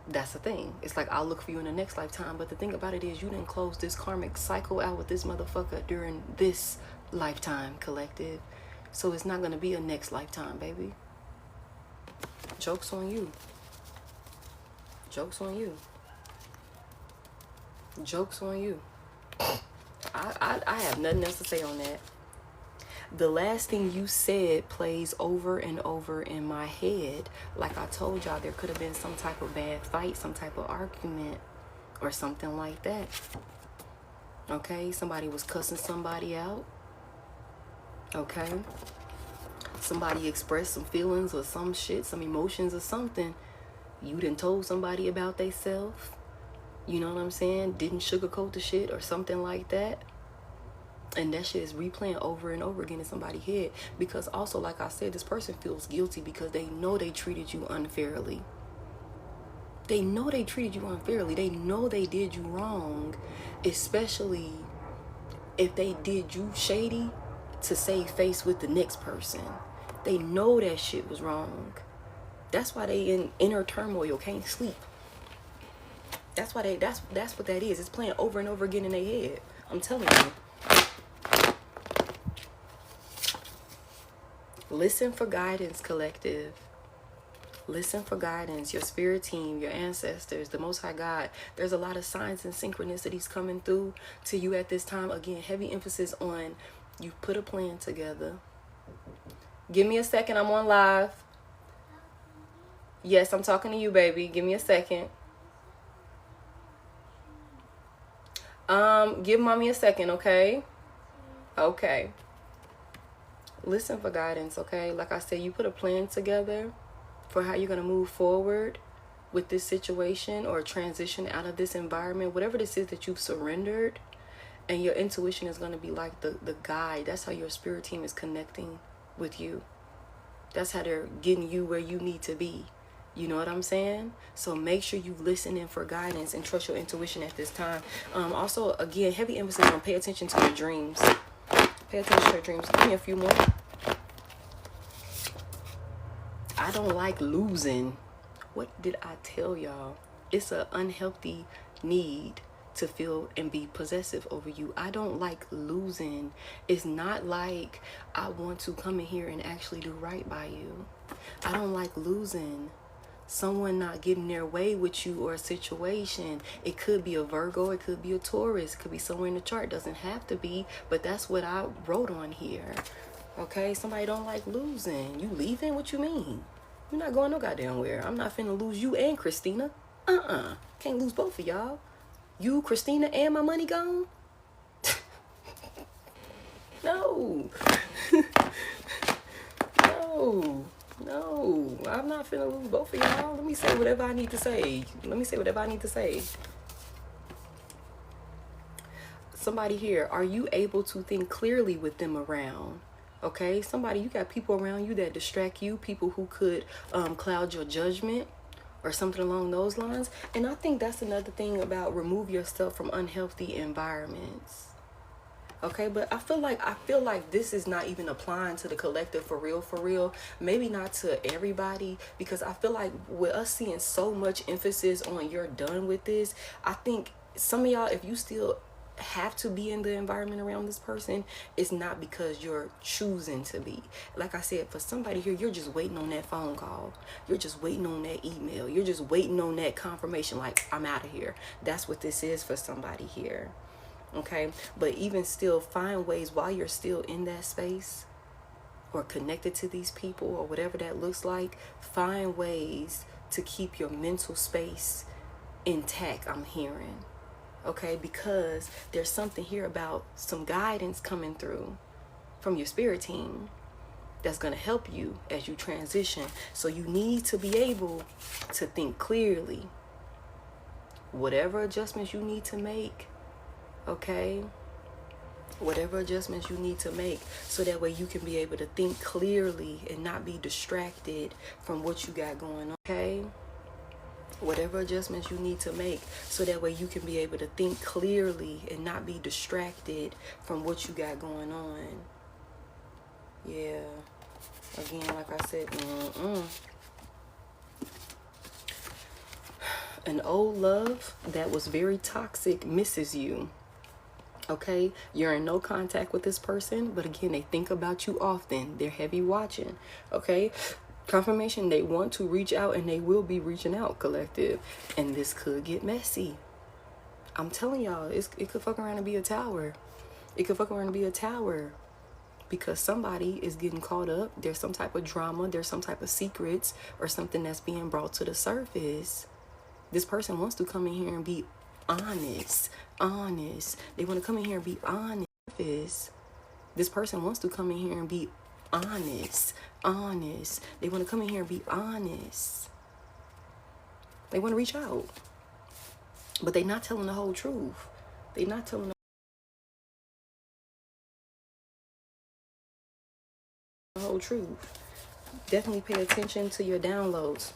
that's the thing. It's like, I'll look for you in the next lifetime, but the thing about it is, you didn't close this karmic cycle out with this motherfucker during this lifetime, collective. So it's not going to be a next lifetime, baby. Joke's on you. Joke's on you. Joke's on you. I have nothing else to say on that. The last thing you said plays over and over in my head. Like I told y'all, there could have been some type of bad fight, some type of argument, or something like that. Okay? Somebody was cussing somebody out. Okay? Somebody expressed some feelings or some shit, some emotions or something. You done told somebody about they self. You know what I'm saying? Didn't sugarcoat the shit or something like that. And that shit is replaying over and over again in somebody's head. Because also, like I said, this person feels guilty because they know they treated you unfairly. They know they treated you unfairly. They know they did you wrong. Especially if they did you shady to save face with the next person. They know that shit was wrong. That's why they in inner turmoil, can't sleep. That's why that's what that is. It's playing over and over again in their head. I'm telling you. Listen for guidance, collective. Listen for guidance. Your spirit team, your ancestors, the Most High God. There's a lot of signs and synchronicities coming through to you at this time. Again, heavy emphasis on you put a plan together. Give me a second. I'm on live. Yes, I'm talking to you, baby. Give me a second. Give mommy a second, okay? Okay. Listen for guidance, okay? Like I said, you put a plan together for how you're going to move forward with this situation or transition out of this environment, whatever this is that you've surrendered, and your intuition is going to be like the guide. That's how your spirit team is connecting with you. That's how they're getting you where you need to be. You know what I'm saying? So make sure you listen in for guidance and trust your intuition at this time. Also, again, heavy emphasis on pay attention to your dreams. Pay attention to your dreams. Give me a few more. I don't like losing. What did I tell y'all? It's an unhealthy need to feel and be possessive over you. I don't like losing. It's not like I want to come in here and actually do right by you. I don't like losing. Someone not getting their way with you or a situation. It could be a Virgo, it could be a Taurus, it could be somewhere in the chart. Doesn't have to be, but that's what I wrote on here. Okay, somebody don't like losing. You leaving? What you mean? You're not going no goddamn where. I'm not finna lose you and Christina. Can't lose both of y'all. You, Christina, and my money gone? No. No, I'm not finna lose both of y'all. Let me say whatever I need to say. Somebody here, are you able to think clearly with them around? Okay, somebody, you got people around you that distract you, people who could cloud your judgment or something along those lines. And I think that's another thing about remove yourself from unhealthy environments. Okay, but I feel like this is not even applying to the collective for real. Maybe not to everybody, because I feel like with us seeing so much emphasis on you're done with this, I think some of y'all, if you still have to be in the environment around this person, it's not because you're choosing to be. Like I said, for somebody here, you're just waiting on that phone call. You're just waiting on that email. You're just waiting on that confirmation, like, I'm out of here. That's what this is for somebody here. Okay, but even still, find ways while you're still in that space or connected to these people or whatever that looks like, find ways to keep your mental space intact, I'm hearing. Okay, because there's something here about some guidance coming through from your spirit team. that's going to help you as you transition. So you need to be able to think clearly. Whatever adjustments you need to make, okay? Whatever adjustments you need to make, so that way you can be able to think clearly and not be distracted from what you got going on, okay? Whatever adjustments you need to make, so that way you can be able to think clearly and not be distracted from what you got going on. Yeah. Again, like I said, an old love that was very toxic misses you. Okay, you're in no contact with this person, but again, they think about you often. They're heavy watching. Okay, confirmation, they want to reach out, and they will be reaching out, collective. And this could get messy. I'm telling y'all, it could fuck around and be a tower. It could fuck around and be a tower, because somebody is getting caught up. There's some type of drama. There's some type of secrets or something that's being brought to the surface. This person wants to come in here and be honest. They want to come in here and be honest. This person wants to come in here and be honest. They want to come in here and be honest. They want to reach out, but they're not telling the whole truth. They're not telling the whole truth. Definitely pay attention to your downloads.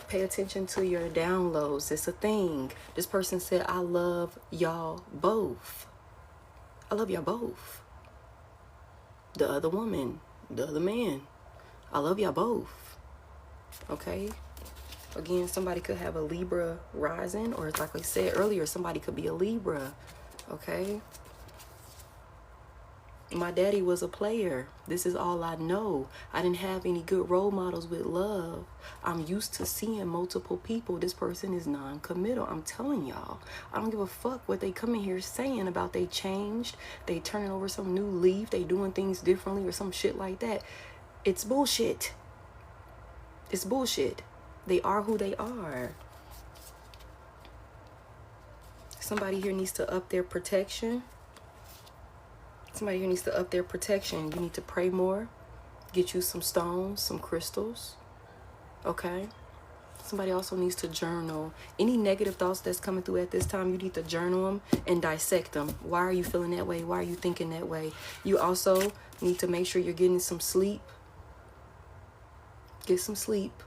Pay attention to your downloads. It's a thing. This person said, I love y'all both. I love y'all both. The other woman, the other man, I love y'all both. Okay? Again, somebody could have a Libra rising, or like I said earlier, somebody could be a Libra. Okay? My daddy was a player. This is all I know. I didn't have any good role models with love. I'm used to seeing multiple people. This person is non-committal. I'm telling y'all. I don't give a fuck what they come in here saying about they changed. They turning over some new leaf. They doing things differently or some shit like that. It's bullshit. It's bullshit. They are who they are. Somebody here needs to up their protection. Somebody here needs to up their protection. You need to pray more. Get you some stones, some crystals. Okay? Somebody also needs to journal. Any negative thoughts that's coming through at this time, you need to journal them and dissect them. Why are you feeling that way? Why are you thinking that way? You also need to make sure you're getting some sleep. Get some sleep.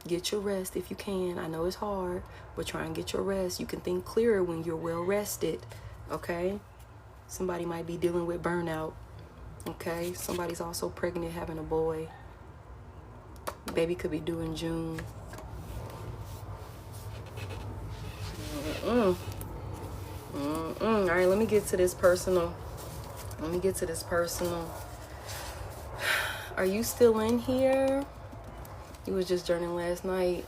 Get your rest if you can. I know it's hard, but try and get your rest. You can think clearer when you're well rested. Okay? Somebody might be dealing with burnout. Okay? Somebody's also pregnant, having a boy. Baby could be due in June. All right, let me get to this personal. Are you still in here? You was just journaling last night.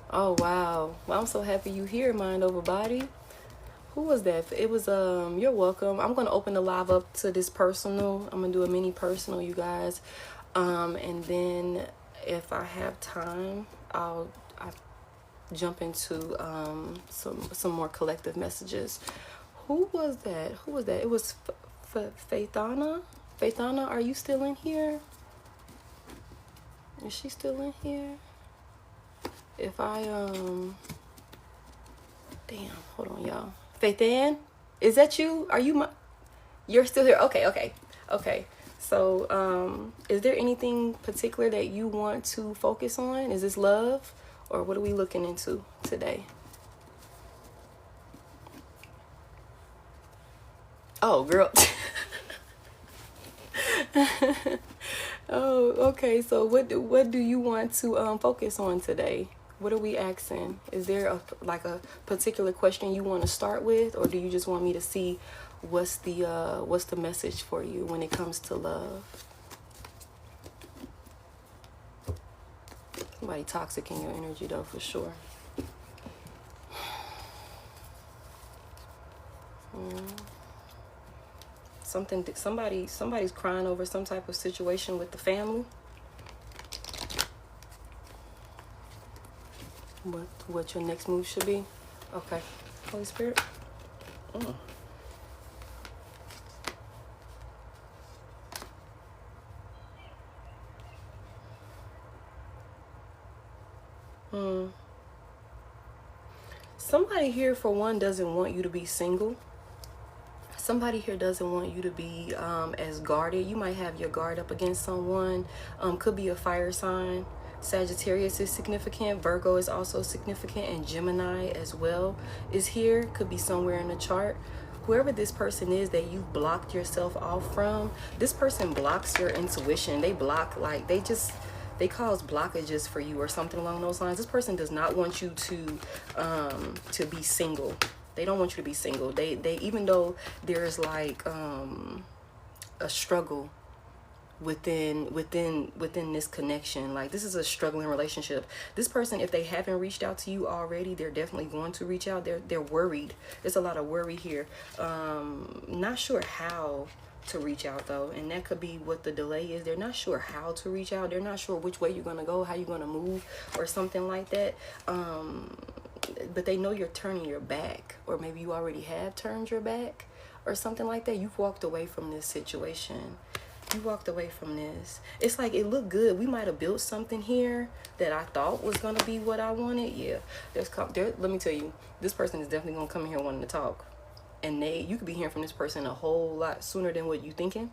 Oh, wow. Well, I'm so happy you here, mind over body. Who was that? It was, you're welcome. I'm going to open the live up to this personal. I'm going to do a mini personal, you guys. And then if I have time, I'll jump into some more collective messages. Who was that? It was Faithana. Faithana, are you still in here? Is she still in here? If I damn, hold on, y'all. Faithan, is that you? Are you you're still here? Okay. So, is there anything particular that you want to focus on? Is this love, or what are we looking into today? Oh, girl. Oh, okay. So what do you want to focus on today? What are we asking? Is there a particular question you want to start with, or do you just want me to see what's the message for you when it comes to love? Somebody toxic in your energy though, for sure. Somebody's crying over some type of situation with the family. What your next move should be. Okay, Holy Spirit. Somebody here, for one, doesn't want you to be single. Somebody here doesn't want you to be as guarded. You might have your guard up against someone. Could be a fire sign. Sagittarius is significant. Virgo is also significant. And Gemini as well is here. Could be somewhere in the chart. Whoever this person is that you've blocked yourself off from, this person blocks your intuition. They block, like, they cause blockages for you or something along those lines. This person does not want you to be single. They don't want you to be single. They even though there's like a struggle within this connection, like this is a struggling relationship. This person, if they haven't reached out to you already, they're definitely going to reach out. They're worried. There's a lot of worry here. Not sure how to reach out though, and that could be what the delay is. They're not sure how to reach out. They're not sure which way you're gonna go, how you're gonna move, or something like that. But they know you're turning your back, or maybe you already have turned your back or something like that. You've walked away from this situation. You walked away from this. It's like it looked good. We might have built something here that I thought was gonna be what I wanted. Yeah, let me tell you, this person is definitely gonna come in here wanting to talk. And you could be hearing from this person a whole lot sooner than what you're thinking.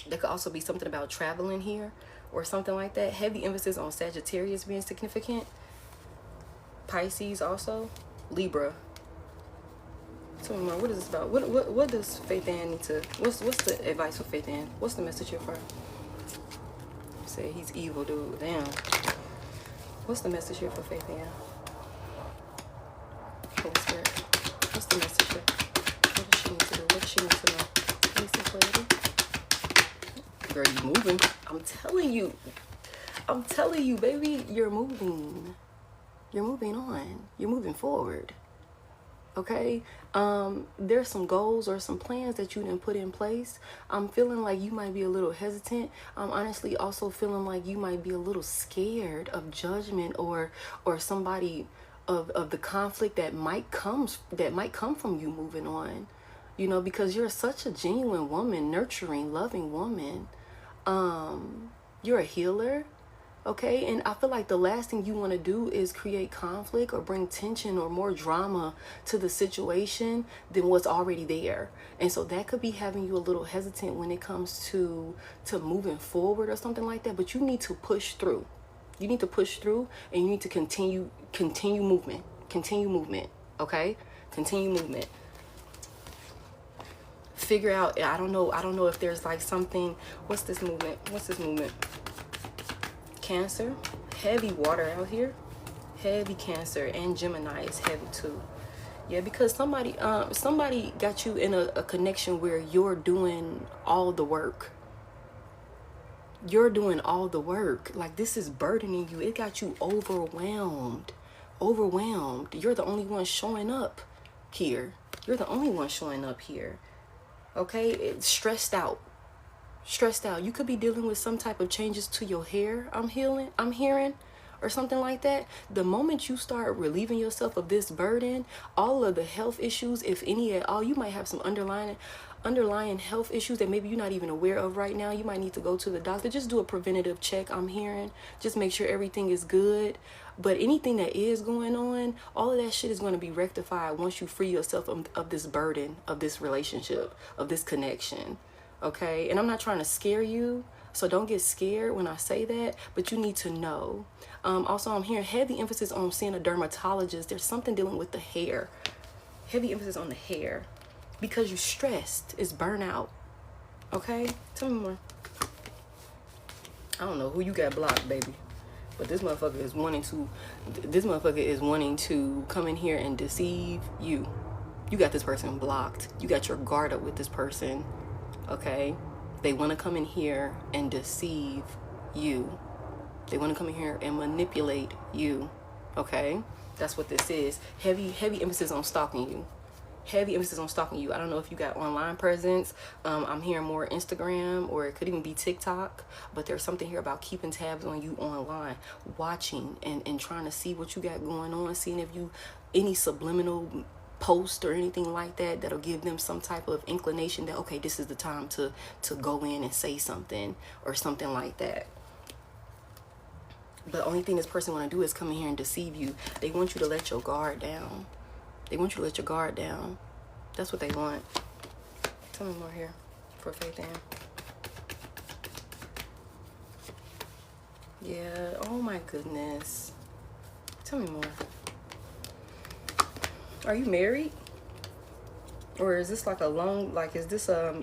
There could also be something about traveling here or something like that. Heavy emphasis on Sagittarius being significant. Pisces also. Libra. Tell me more. What is this about? What does Faith Ann need to... What's the advice for Faith Ann? What's the message here for her? Say he's evil, dude. Damn. What's the message here for Faith Ann? Holy Spirit. What's the message here? What does she need to do? What does she need to know? Let me see, girl, you moving. I'm telling you. I'm telling you, baby, you're moving. You're moving on. You're moving forward. Okay? There's some goals or some plans that you didn't put in place. I'm feeling like you might be a little hesitant. I'm honestly also feeling like you might be a little scared of judgment or somebody of the conflict that might come from you moving on, you know, because you're such a genuine woman, nurturing, loving woman. You're a healer, okay? And I feel like the last thing you want to do is create conflict or bring tension or more drama to the situation than what's already there. And so that could be having you a little hesitant when it comes to moving forward or something like that. But you need to push through. You need to push through, and you need to continue movement. Continue movement, okay? Continue movement. Figure out, I don't know if there's like something. What's this movement? Cancer. Heavy water out here. Heavy Cancer, and Gemini is heavy too. Yeah, because somebody got you in a connection where you're doing all the work. You're doing all the work. Like, this is burdening you. It got you overwhelmed. You're the only one showing up here. Okay? It's stressed out. You could be dealing with some type of changes to your hair. I'm hearing, or something like that. The moment you start relieving yourself of this burden, all of the health issues, if any at all, you might have some underlying health issues that maybe you're not even aware of right now. You might need to go to the doctor. Just do a preventative check. I'm hearing. Just make sure everything is good. But anything that is going on, all of that shit is going to be rectified once you free yourself of this burden, of this relationship, of this connection. Okay? And I'm not trying to scare you, so don't get scared when I say that, but you need to know. Also, I'm hearing heavy emphasis on seeing a dermatologist. There's something dealing with the hair. Heavy emphasis on the hair. Because you're stressed. It's burnout. Okay? Tell me more. I don't know who you got blocked, baby. But this motherfucker is wanting to come in here and deceive you. You got this person blocked. You got your guard up with this person. Okay? They want to come in here and deceive you. They want to come in here and manipulate you. Okay? That's what this is. Heavy emphasis on stalking you. Heavy emphasis on stalking you. I don't know if you got online presence. I'm hearing more Instagram, or it could even be TikTok. But there's something here about keeping tabs on you online, watching and trying to see what you got going on, seeing if you any subliminal post or anything like that that'll give them some type of inclination that, okay, this is the time to go in and say something or something like that. But the only thing this person want to do is come in here and deceive you. They want you to let your guard down. They want you to let your guard down. That's what they want. Tell me more here for Faith Ann. Yeah, oh my goodness. Tell me more. Are you married? Or is this like a long, like, is this a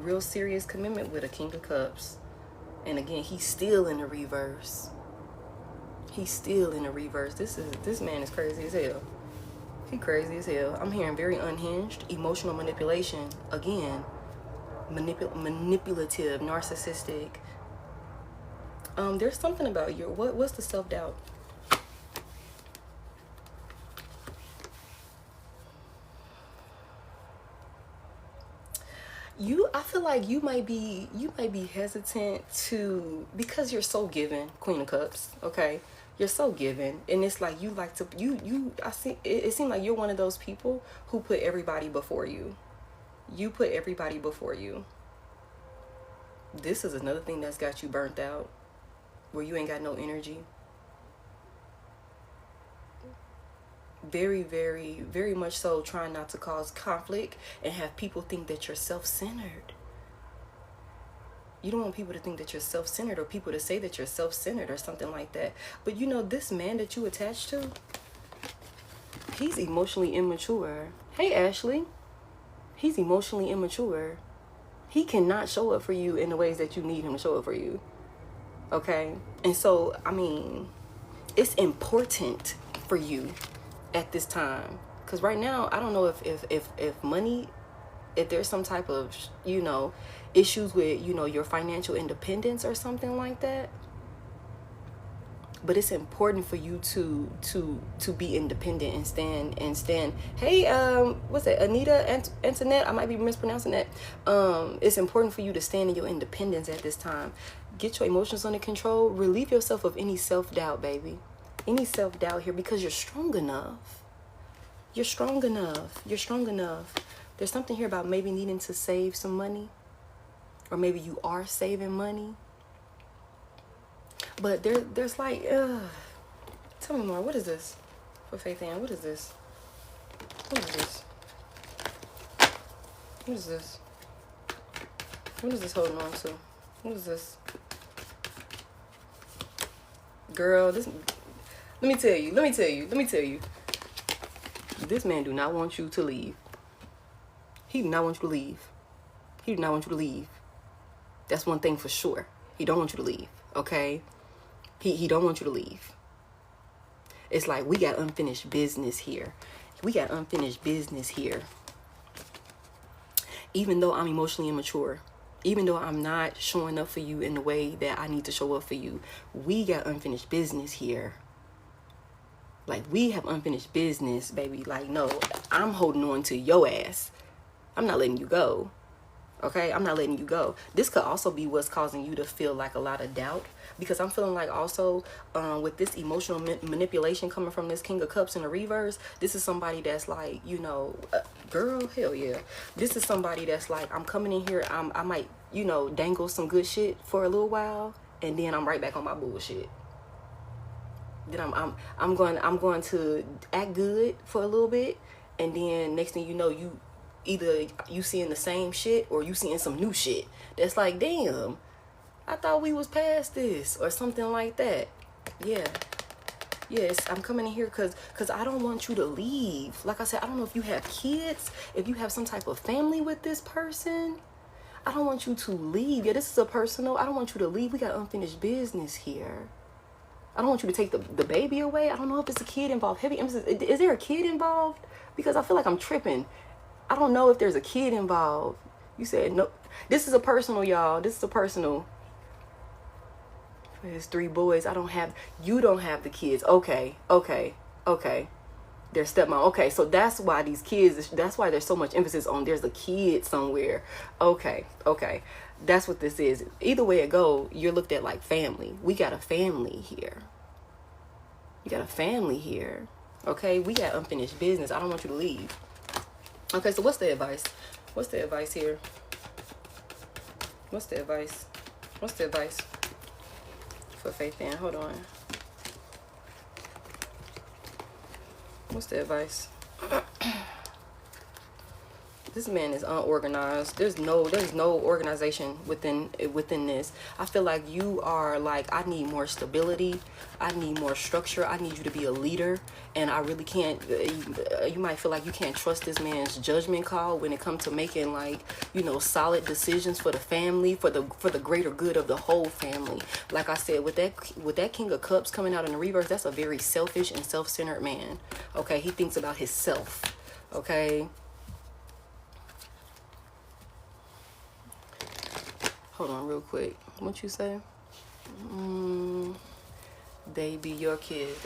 real serious commitment with a King of Cups? And again, he's still in the reverse. He's still in the reverse. This man is crazy as hell. He crazy as hell. I'm hearing very unhinged, emotional manipulation. Again, manipulative, narcissistic. There's something about you. What's the self-doubt? I feel like you might be hesitant to, because you're so given, Queen of Cups, okay? You're so given, and it's like you like to I see it seems like you're one of those people who put everybody before you. You put everybody before you. This is another thing that's got you burnt out, where you ain't got no energy. Very, very, very much so trying not to cause conflict and have people think that you're self-centered. You don't want people to think that you're self-centered, or people to say that you're self-centered or something like that. But you know, this man that you attached to, he's emotionally immature. Hey, Ashley. He's emotionally immature. He cannot show up for you in the ways that you need him to show up for you. Okay? And so, I mean, it's important for you at this time. Because right now, I don't know if money, if there's some type of, you know, issues with, you know, your financial independence or something like that. But it's important for you to be independent and stand. Hey, what's that? Anita Antoinette? I might be mispronouncing that. It's important for you to stand in your independence at this time. Get your emotions under control. Relieve yourself of any self-doubt, baby. Any self-doubt here, because you're strong enough. You're strong enough. You're strong enough. There's something here about maybe needing to save some money. Or maybe you are saving money. But there's like, tell me more. What is this? For Faith Ann, what is this? What is this? What is this? What is this holding on to? What is this? Girl, this... Let me tell you. This man do not want you to leave. He do not want you to leave. He do not want you to leave. That's one thing for sure. He don't want you to leave, okay? He don't want you to leave. It's like we got unfinished business here. We got unfinished business here. Even though I'm emotionally immature, even though I'm not showing up for you in the way that I need to show up for you, we got unfinished business here. Like, we have unfinished business, baby. Like, no, I'm holding on to your ass. I'm not letting you go. Okay, I'm not letting you go. This could also be what's causing you to feel like a lot of doubt, because I'm feeling like also with this emotional manipulation coming from this King of Cups in the reverse, this is somebody that's like, you know, girl, hell yeah. This is somebody that's like, I'm coming in here, I might, you know, dangle some good shit for a little while, and then I'm right back on my bullshit. Then I'm going to act good for a little bit, and then next thing you know, either you seeing the same shit or you seeing some new shit that's like, damn, I thought we was past this, or something like that. Yeah. Yes, I'm coming in here because I don't want you to leave. Like I said, I don't know if you have kids, if you have some type of family with this person. I don't want you to leave. Yeah, this is a personal. I don't want you to leave. We got unfinished business here. I don't want you to take the baby away. I don't know if it's a kid involved. Heavy emphasis. Is there a kid involved? Because I feel like I'm tripping. I don't know if there's a kid involved. You said no. This is a personal, y'all. This is a personal. There's 3 boys. You don't have the kids. Okay. Their stepmom. Okay, so that's why these kids, that's why there's so much emphasis on there's a kid somewhere. Okay. That's what this is. Either way it go, you're looked at like family. We got a family here. You got a family here. Okay, we got unfinished business. I don't want you to leave. Okay, so what's the advice? What's the advice here? What's the advice? What's the advice? for Faith Ann. Hold on. What's the advice? This man is unorganized. There's no organization within this. I feel like you are like, I need more stability. I need more structure. I need you to be a leader. And I really can't, you might feel like you can't trust this man's judgment call when it comes to making, like, you know, solid decisions for the family, for the greater good of the whole family. Like I said, with that King of Cups coming out in the reverse, that's a very selfish and self-centered man. Okay, he thinks about himself. Okay. Hold on real quick. What you say? They be your kids.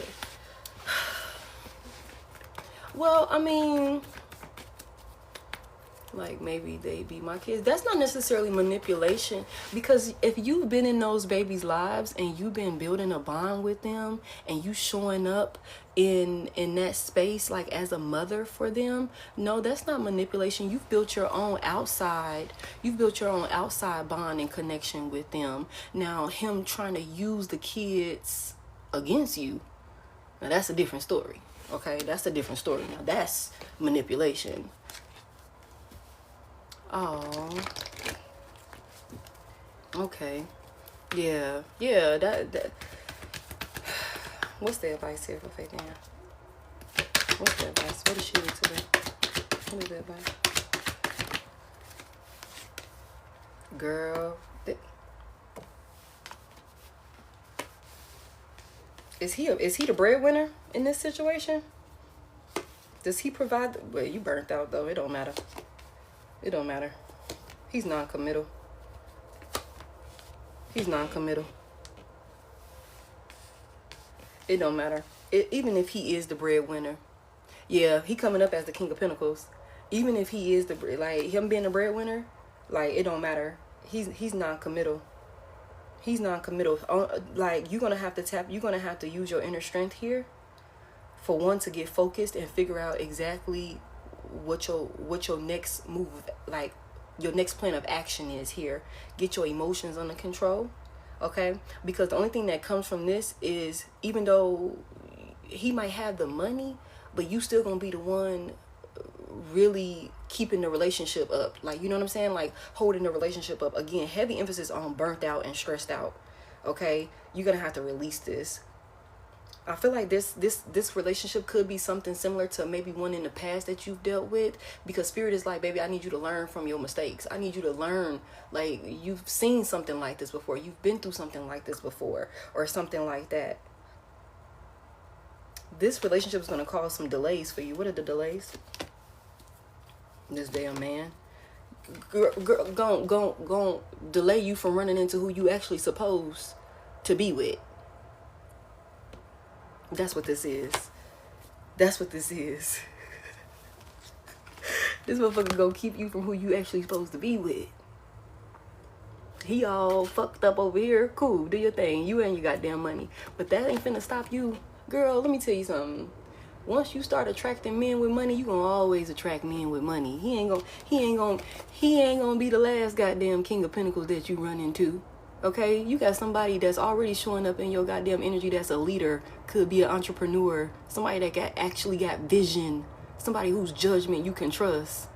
Well, I mean, like, maybe they be my kids. That's not necessarily manipulation, because if you've been in those babies' lives and you've been building a bond with them and you showing up in that space, like, as a mother for them, no, that's not manipulation. You've built your own outside bond and connection with them. Now, him trying to use the kids against you, now that's a different story. Okay, that's a different story. Now that's manipulation. Oh, okay. Yeah, that. What's the advice here for Faith Ann? What's the advice? What does she need to do? What is the advice? Girl, is he the breadwinner in this situation? Does he provide? Well, you burnt out though. It don't matter. It don't matter. He's non-committal. He's non-committal. It don't matter. Even if he is the breadwinner. Yeah, he coming up as the King of Pentacles. Even if he is like, him being the breadwinner, like, it don't matter. He's non-committal. He's non-committal. Like, you're gonna have to use your inner strength here, for one, to get focused and figure out exactly what your next move, like, your next plan of action is here. Get your emotions under control. Okay, because the only thing that comes from this is, even though he might have the money, but you still gonna be the one really keeping the relationship up. Like, you know what I'm saying? Like, holding the relationship up. Again, heavy emphasis on burnt out and stressed out. Okay, you're gonna have to release this. I feel like this relationship could be something similar to maybe one in the past that you've dealt with, because Spirit is like, baby, I need you to learn from your mistakes. I need you to learn, like, you've seen something like this before. You've been through something like this before, or something like that. This relationship is going to cause some delays for you. What are the delays? This damn man. Gon' delay you from running into who you actually supposed to be with. That's what this is. That's what this is. This motherfucker gonna keep you from who you actually supposed to be with. He all fucked up over here. Cool, do your thing. You and your goddamn money. But that ain't finna stop you. Girl, let me tell you something. Once you start attracting men with money, you gonna always attract men with money. He ain't gonna be the last goddamn King of Pentacles that you run into. Okay, you got somebody that's already showing up in your goddamn energy that's a leader, could be an entrepreneur, somebody that actually got vision, somebody whose judgment you can trust.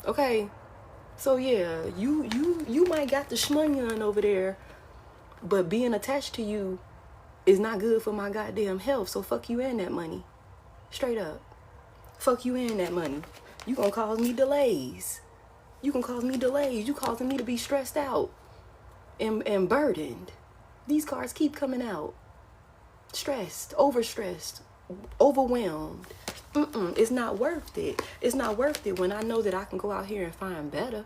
Okay, so yeah, you might got the shmoney on over there, but being attached to you is not good for my goddamn health. So fuck you and that money. Straight up. Fuck you and that money. You gonna cause me delays. You can cause me delays. You causing me to be stressed out and burdened. These cards keep coming out. Stressed, overstressed, overwhelmed. It's not worth it. It's not worth it when I know that I can go out here and find better.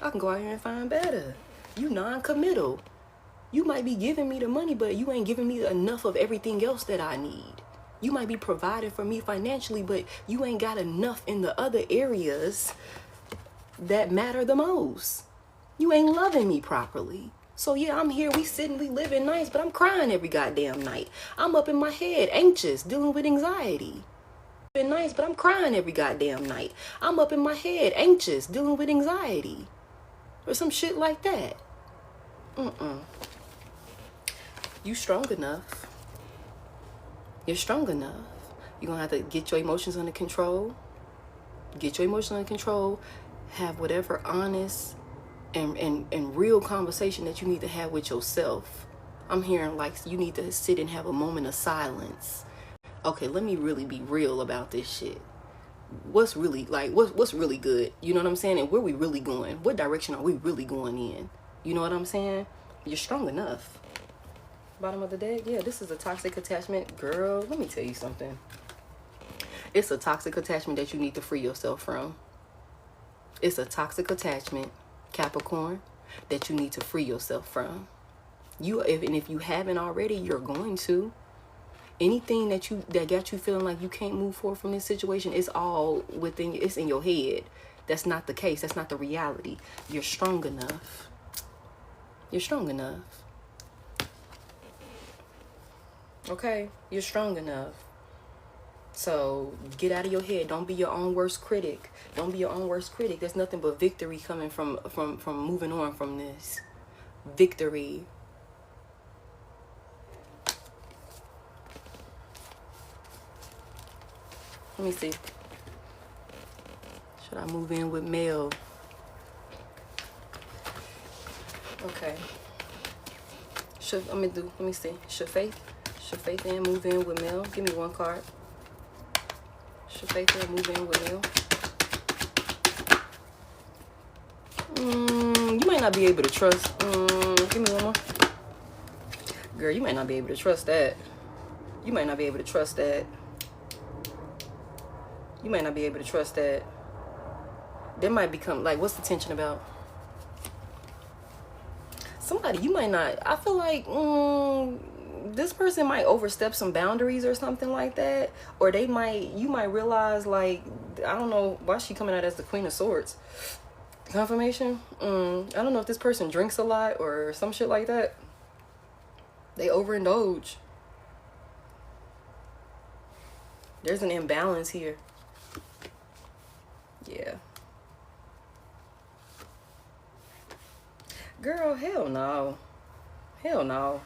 I can go out here and find better. You non-committal. You might be giving me the money, but you ain't giving me enough of everything else that I need. You might be providing for me financially, but you ain't got enough in the other areas that matter the most. You ain't loving me properly. So yeah, I'm here, we sitting, we living nice, but I'm crying every goddamn night. I'm up in my head, anxious, dealing with anxiety. Been nice, but I'm crying every goddamn night. I'm up in my head, anxious, dealing with anxiety. Or some shit like that. You strong enough. You're strong enough. You're going to have to get your emotions under control. Get your emotions under control. Have whatever honest and real conversation that you need to have with yourself. I'm hearing like you need to sit and have a moment of silence. Okay, let me really be real about this shit. What's really like what's really good? You know what I'm saying? And where we really going? What direction are we really going in? You know what I'm saying? You're strong enough. Bottom of the deck. Yeah, this is a toxic attachment. Girl, let me tell you something. It's a toxic attachment that you need to free yourself from. It's a toxic attachment, Capricorn, that you need to free yourself from. If you haven't already, you're going to. Anything that got you feeling like you can't move forward from this situation, it's all within. It's in your head. That's not the case. That's not the reality. You're strong enough. You're strong enough. Okay, you're strong enough. So get out of your head. Don't be your own worst critic. Don't be your own worst critic. There's nothing but victory coming from moving on from this. Victory. Let me see. Should I move in with male? Okay. Let me see. Should faith in move in with male? Give me one card. Should faith in move in with male? You might not be able to trust. Give me one more. Girl, you might not be able to trust that. You might not be able to trust that. You might not be able to trust that. There might become, like, what's the tension about? Somebody, you might not, I feel like, this person might overstep some boundaries or something like that. Or you might realize, like, I don't know, why is she coming out as the Queen of Swords? Confirmation? I don't know if this person drinks a lot or some shit like that. They overindulge. There's an imbalance here. Yeah. Girl, hell no. Hell no.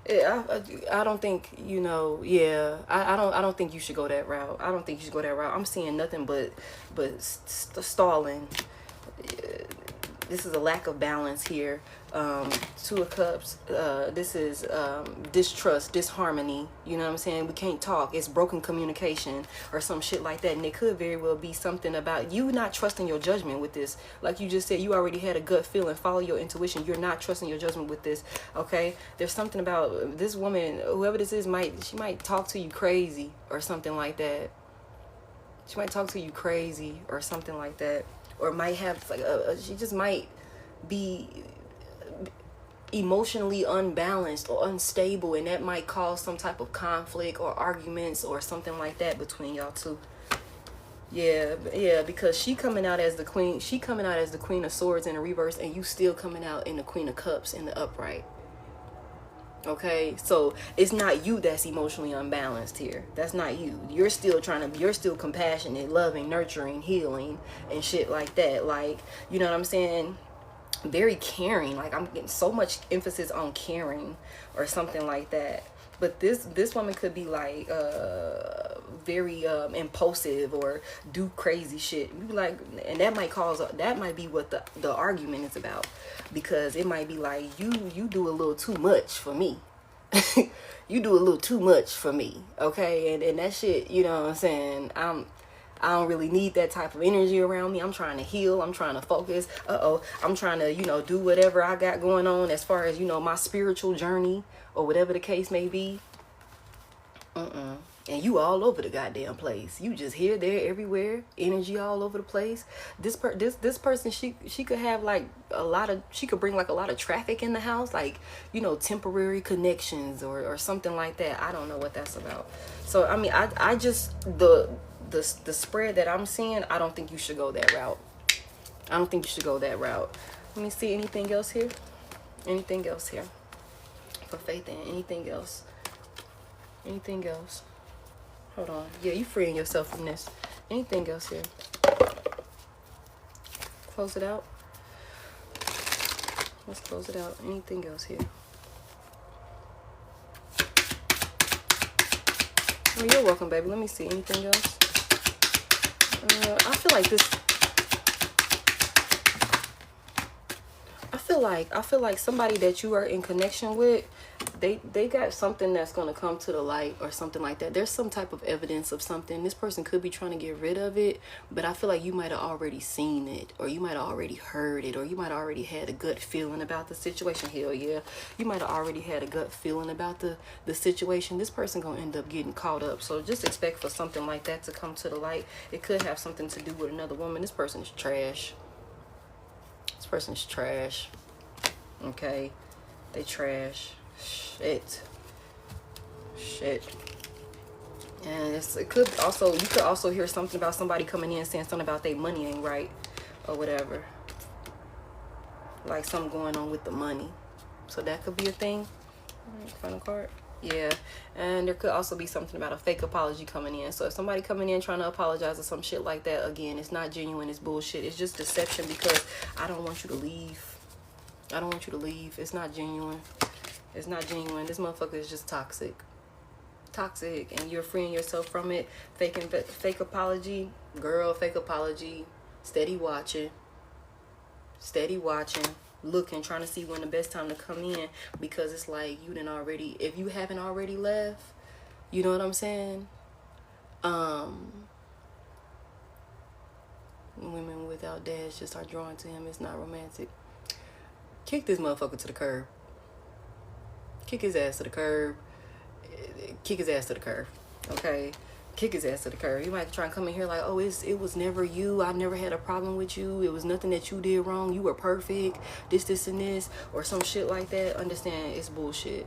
I don't think, yeah, I don't think you should go that route. I don't think you should go that route. I'm seeing nothing but stalling. This is a lack of balance here. Two of Cups. This is distrust, disharmony. You know what I'm saying? We can't talk. It's broken communication or some shit like that. And it could very well be something about you not trusting your judgment with this. Like you just said, you already had a gut feeling. Follow your intuition. You're not trusting your judgment with this. Okay? There's something about this woman, whoever this is, she might talk to you crazy or something like that. She might talk to you crazy or something like that. Or might have like she just might be emotionally unbalanced or unstable, and that might cause some type of conflict or arguments or something like that between y'all two. Yeah, because she coming out as the queen. She coming out as the Queen of Swords in the reverse, and you still coming out in the Queen of Cups in the upright. Okay, so it's not you that's emotionally unbalanced here. That's not you. You're still compassionate, loving, nurturing, healing, and shit like that. Like, you know what I'm saying? Very caring. Like, I'm getting so much emphasis on caring or something like that. But this woman could be like very impulsive or do crazy shit. Like, and that might be what the argument is about, because it might be like you do a little too much for me. You do a little too much for me, okay? And that shit, you know what I'm saying? I don't really need that type of energy around me. I'm trying to heal. I'm trying to focus. I'm trying to, do whatever I got going on as far as, my spiritual journey or whatever the case may be. And you all over the goddamn place. You just here, there, everywhere. Energy all over the place. This person, she could have like she could bring like a lot of traffic in the house, like, temporary connections or something like that. I don't know what that's about. So, I mean, I just, the spread that I'm seeing, I don't think you should go that route. I don't think you should go that route. Let me see, anything else here? Anything else here? For faith in anything else? Anything else? Hold on. Yeah, you freeing yourself from this. Anything else here? Close it out. Let's close it out. Anything else here? Oh, you're welcome, baby. Let me see. Anything else? I feel like this. I feel like somebody that you are in connection with, they got something that's gonna come to the light or something like that. There's some type of evidence of something. This person could be trying to get rid of it, but I feel like you might have already seen it, or you might have already heard it, or you might have already had a gut feeling about the situation. Hell yeah, you might have already had a gut feeling about the situation. This person gonna end up getting caught up, so just expect for something like that to come to the light. It could have something to do with another woman. This person is trash. This person is trash. Okay, they trash. Shit. And it could also, you could also hear something about somebody coming in saying something about their money ain't right or whatever, like something going on with the money. So that could be a thing. All right, final card. Yeah, and there could also be something about a fake apology coming in. So if somebody coming in trying to apologize or some shit like that, again, it's not genuine, it's bullshit. It's just deception, because I don't want you to leave. I don't want you to leave. It's not genuine. It's not genuine. This motherfucker is just toxic. Toxic, and you're freeing yourself from it. Fake apology. Girl, fake apology. Steady watching. Steady watching. Looking, trying to see when the best time to come in, because it's like you didn't already, if you haven't already left, you know what I'm saying? Women without dads just are drawn to him. It's not romantic. Kick this motherfucker to the curb. Kick his ass to the curb. Kick his ass to the curb. Okay? Kick his ass to the curb. You might try and come in here like, oh, it was never you. I never had a problem with you. It was nothing that you did wrong. You were perfect. This, and this. Or some shit like that. Understand, it's bullshit.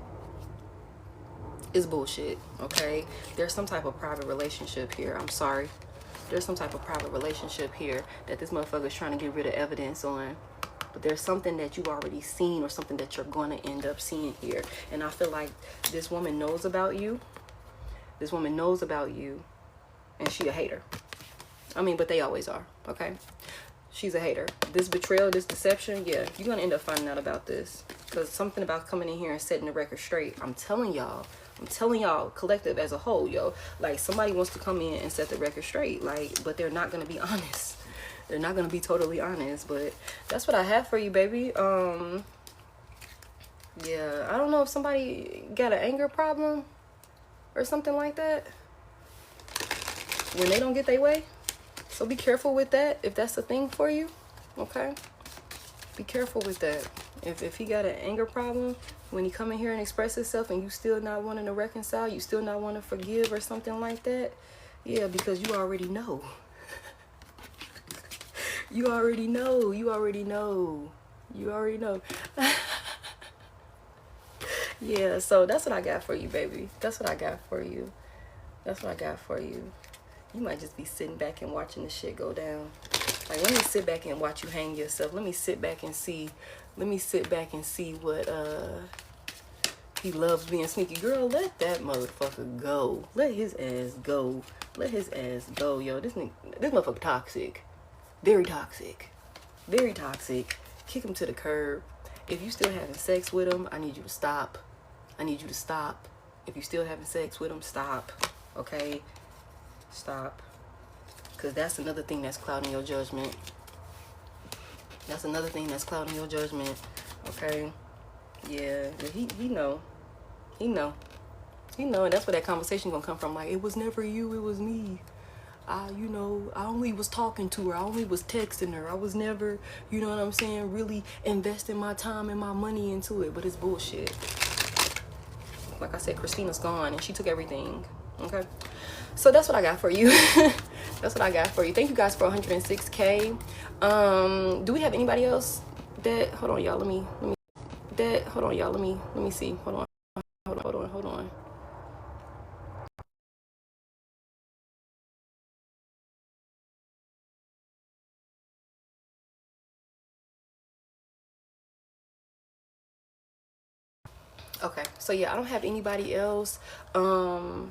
It's bullshit. Okay? There's some type of private relationship here. I'm sorry. There's some type of private relationship here that this motherfucker is trying to get rid of evidence on. But there's something that you've already seen, or something that you're going to end up seeing here. And I feel like this woman knows about you. This woman knows about you. And she a hater. I mean, but they always are. Okay? She's a hater. This betrayal, this deception, yeah, you're going to end up finding out about this. Because something about coming in here and setting the record straight. I'm telling y'all, collective as a whole, yo. Like, somebody wants to come in and set the record straight. Like, but they're not going to be honest. They're not going to be totally honest, but that's what I have for you, baby. Yeah, I don't know if somebody got an anger problem or something like that when they don't get their way. So be careful with that if that's a thing for you, okay? Be careful with that. If he got an anger problem, when he come in here and express himself and you still not wanting to reconcile, you still not want to forgive or something like that, yeah, because you already know. You already know. Yeah, so that's what I got for you, baby. That's what I got for you. You might just be sitting back and watching the shit go down. Like, let me sit back and watch you hang yourself. Let me sit back and see what he loves being sneaky. Girl, let that motherfucker go. Let his ass go. Yo, this motherfucker toxic. Very toxic. Kick him to the curb. If you still having sex with him, I need you to stop. If you still having sex with him, stop. Okay? Stop. Because that's another thing that's clouding your judgment. Okay? Yeah. He know. And that's where that conversation gonna come from. Like, it was never you, it was me. I only was talking to her. I only was texting her. I was never, you know what I'm saying, really investing my time and my money into it. But it's bullshit. Like I said, Christina's gone and she took everything. Okay? So that's what I got for you. Thank you guys for 106K. Do we have anybody else that, hold on, y'all. Let me see. Hold on. Okay, so yeah, I don't have anybody else. So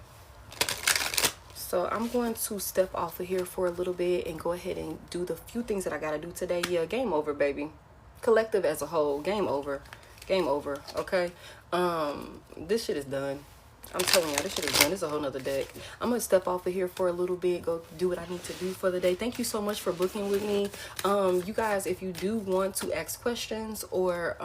I'm going to step off of here for a little bit and go ahead and do the few things that I gotta do today. Yeah, game over, baby. collective as a whole, game over. Game over, okay? This shit is done. I'm telling y'all, this shit is done. This is a whole nother deck. I'm gonna step off of here for a little bit, go do what I need to do for the day. Thank you so much for booking with me. You guys, if you do want to ask questions or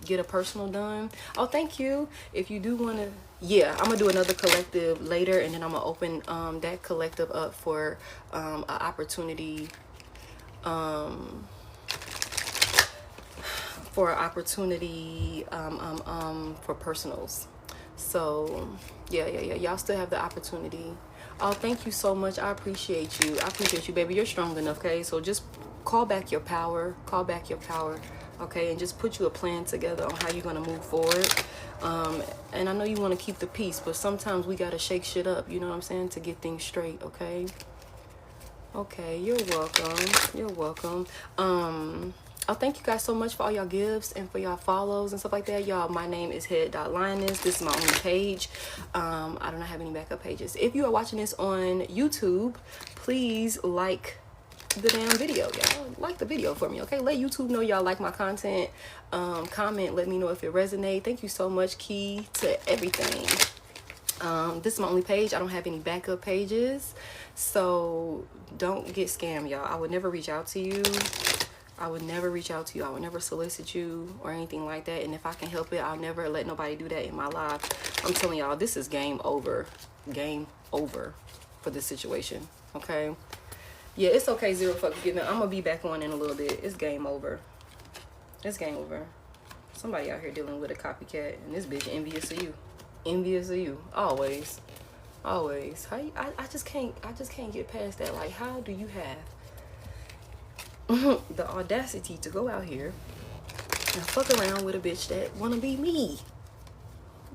get a personal done, oh, thank you. If you do want to, yeah, I'm gonna do another collective later, and then I'm gonna open that collective up for an opportunity for personals. So yeah, y'all still have the opportunity. Oh, thank you so much. I appreciate you. Baby. You're strong enough. Okay, so just call back your power, okay, and just put you a plan together on how you're gonna move forward. And I know you want to keep the peace, but sometimes we gotta shake shit up, you know what I'm saying, to get things straight. Okay, you're welcome. Oh, thank you guys so much for all y'all gifts and for y'all follows and stuff like that. Y'all, my name is Head.Lioness. This is my only page. I do not have any backup pages. If you are watching this on YouTube, please like the damn video. Y'all like the video for me, okay? Let YouTube know y'all like my content. Comment, let me know if it resonates. Thank you so much, Key, to everything. This is my only page. I don't have any backup pages, so don't get scammed, y'all. I would never reach out to you. I would never solicit you or anything like that. And if I can help it, I'll never let nobody do that in my life. I'm telling y'all, this is game over. Game over for this situation, okay? Yeah, it's okay, zero fuck giving. I'm gonna be back on in a little bit. It's game over. It's game over. Somebody out here dealing with a copycat, and this bitch envious of you. Envious of you. Always. How you, I just can't get past that. Like, how do you have the audacity to go out here and fuck around with a bitch that wanna be me?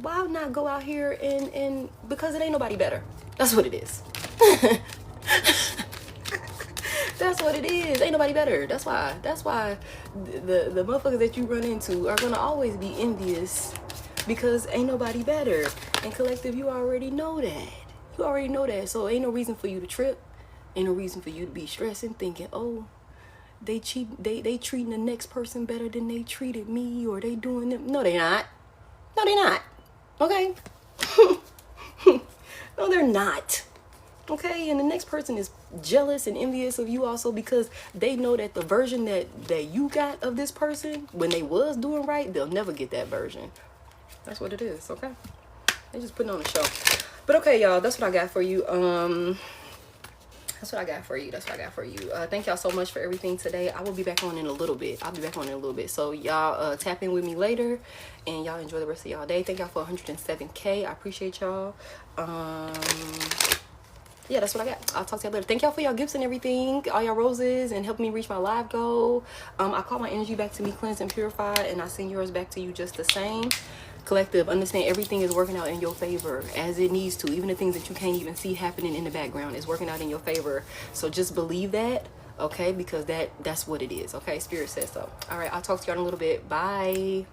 Why not go out here and because it ain't nobody better. That's what it is. That's what it is. Ain't nobody better. That's why the motherfuckers that you run into are gonna always be envious, because ain't nobody better. And collective, you already know that. So ain't no reason for you to trip. Ain't no reason for you to be stressing, thinking, oh, they treating the next person better than they treated me, or they doing them. No, they not. Okay. No, they're not. Okay, and the next person is jealous and envious of you also, because they know that the version that you got of this person when they was doing right, they'll never get that version. That's what it is. Okay, they just putting on a show. But okay, y'all, that's what I got for you. That's what I got for you. Thank y'all so much for everything today. I will be back on in a little bit. So y'all tap in with me later, and y'all enjoy the rest of y'all day. Thank y'all for 107K. I appreciate y'all. Yeah, that's what I got. I'll talk to y'all later. Thank y'all for y'all gifts and everything, all y'all roses, and helping me reach my live goal. I call my energy back to me, cleansed and purified, and I send yours back to you just the same. Collective, understand everything is working out in your favor as it needs to. Even the things that you can't even see happening in the background is working out in your favor. So just believe that, okay? Because that's what it is, okay? Spirit says so. All right, I'll talk to y'all in a little bit. Bye.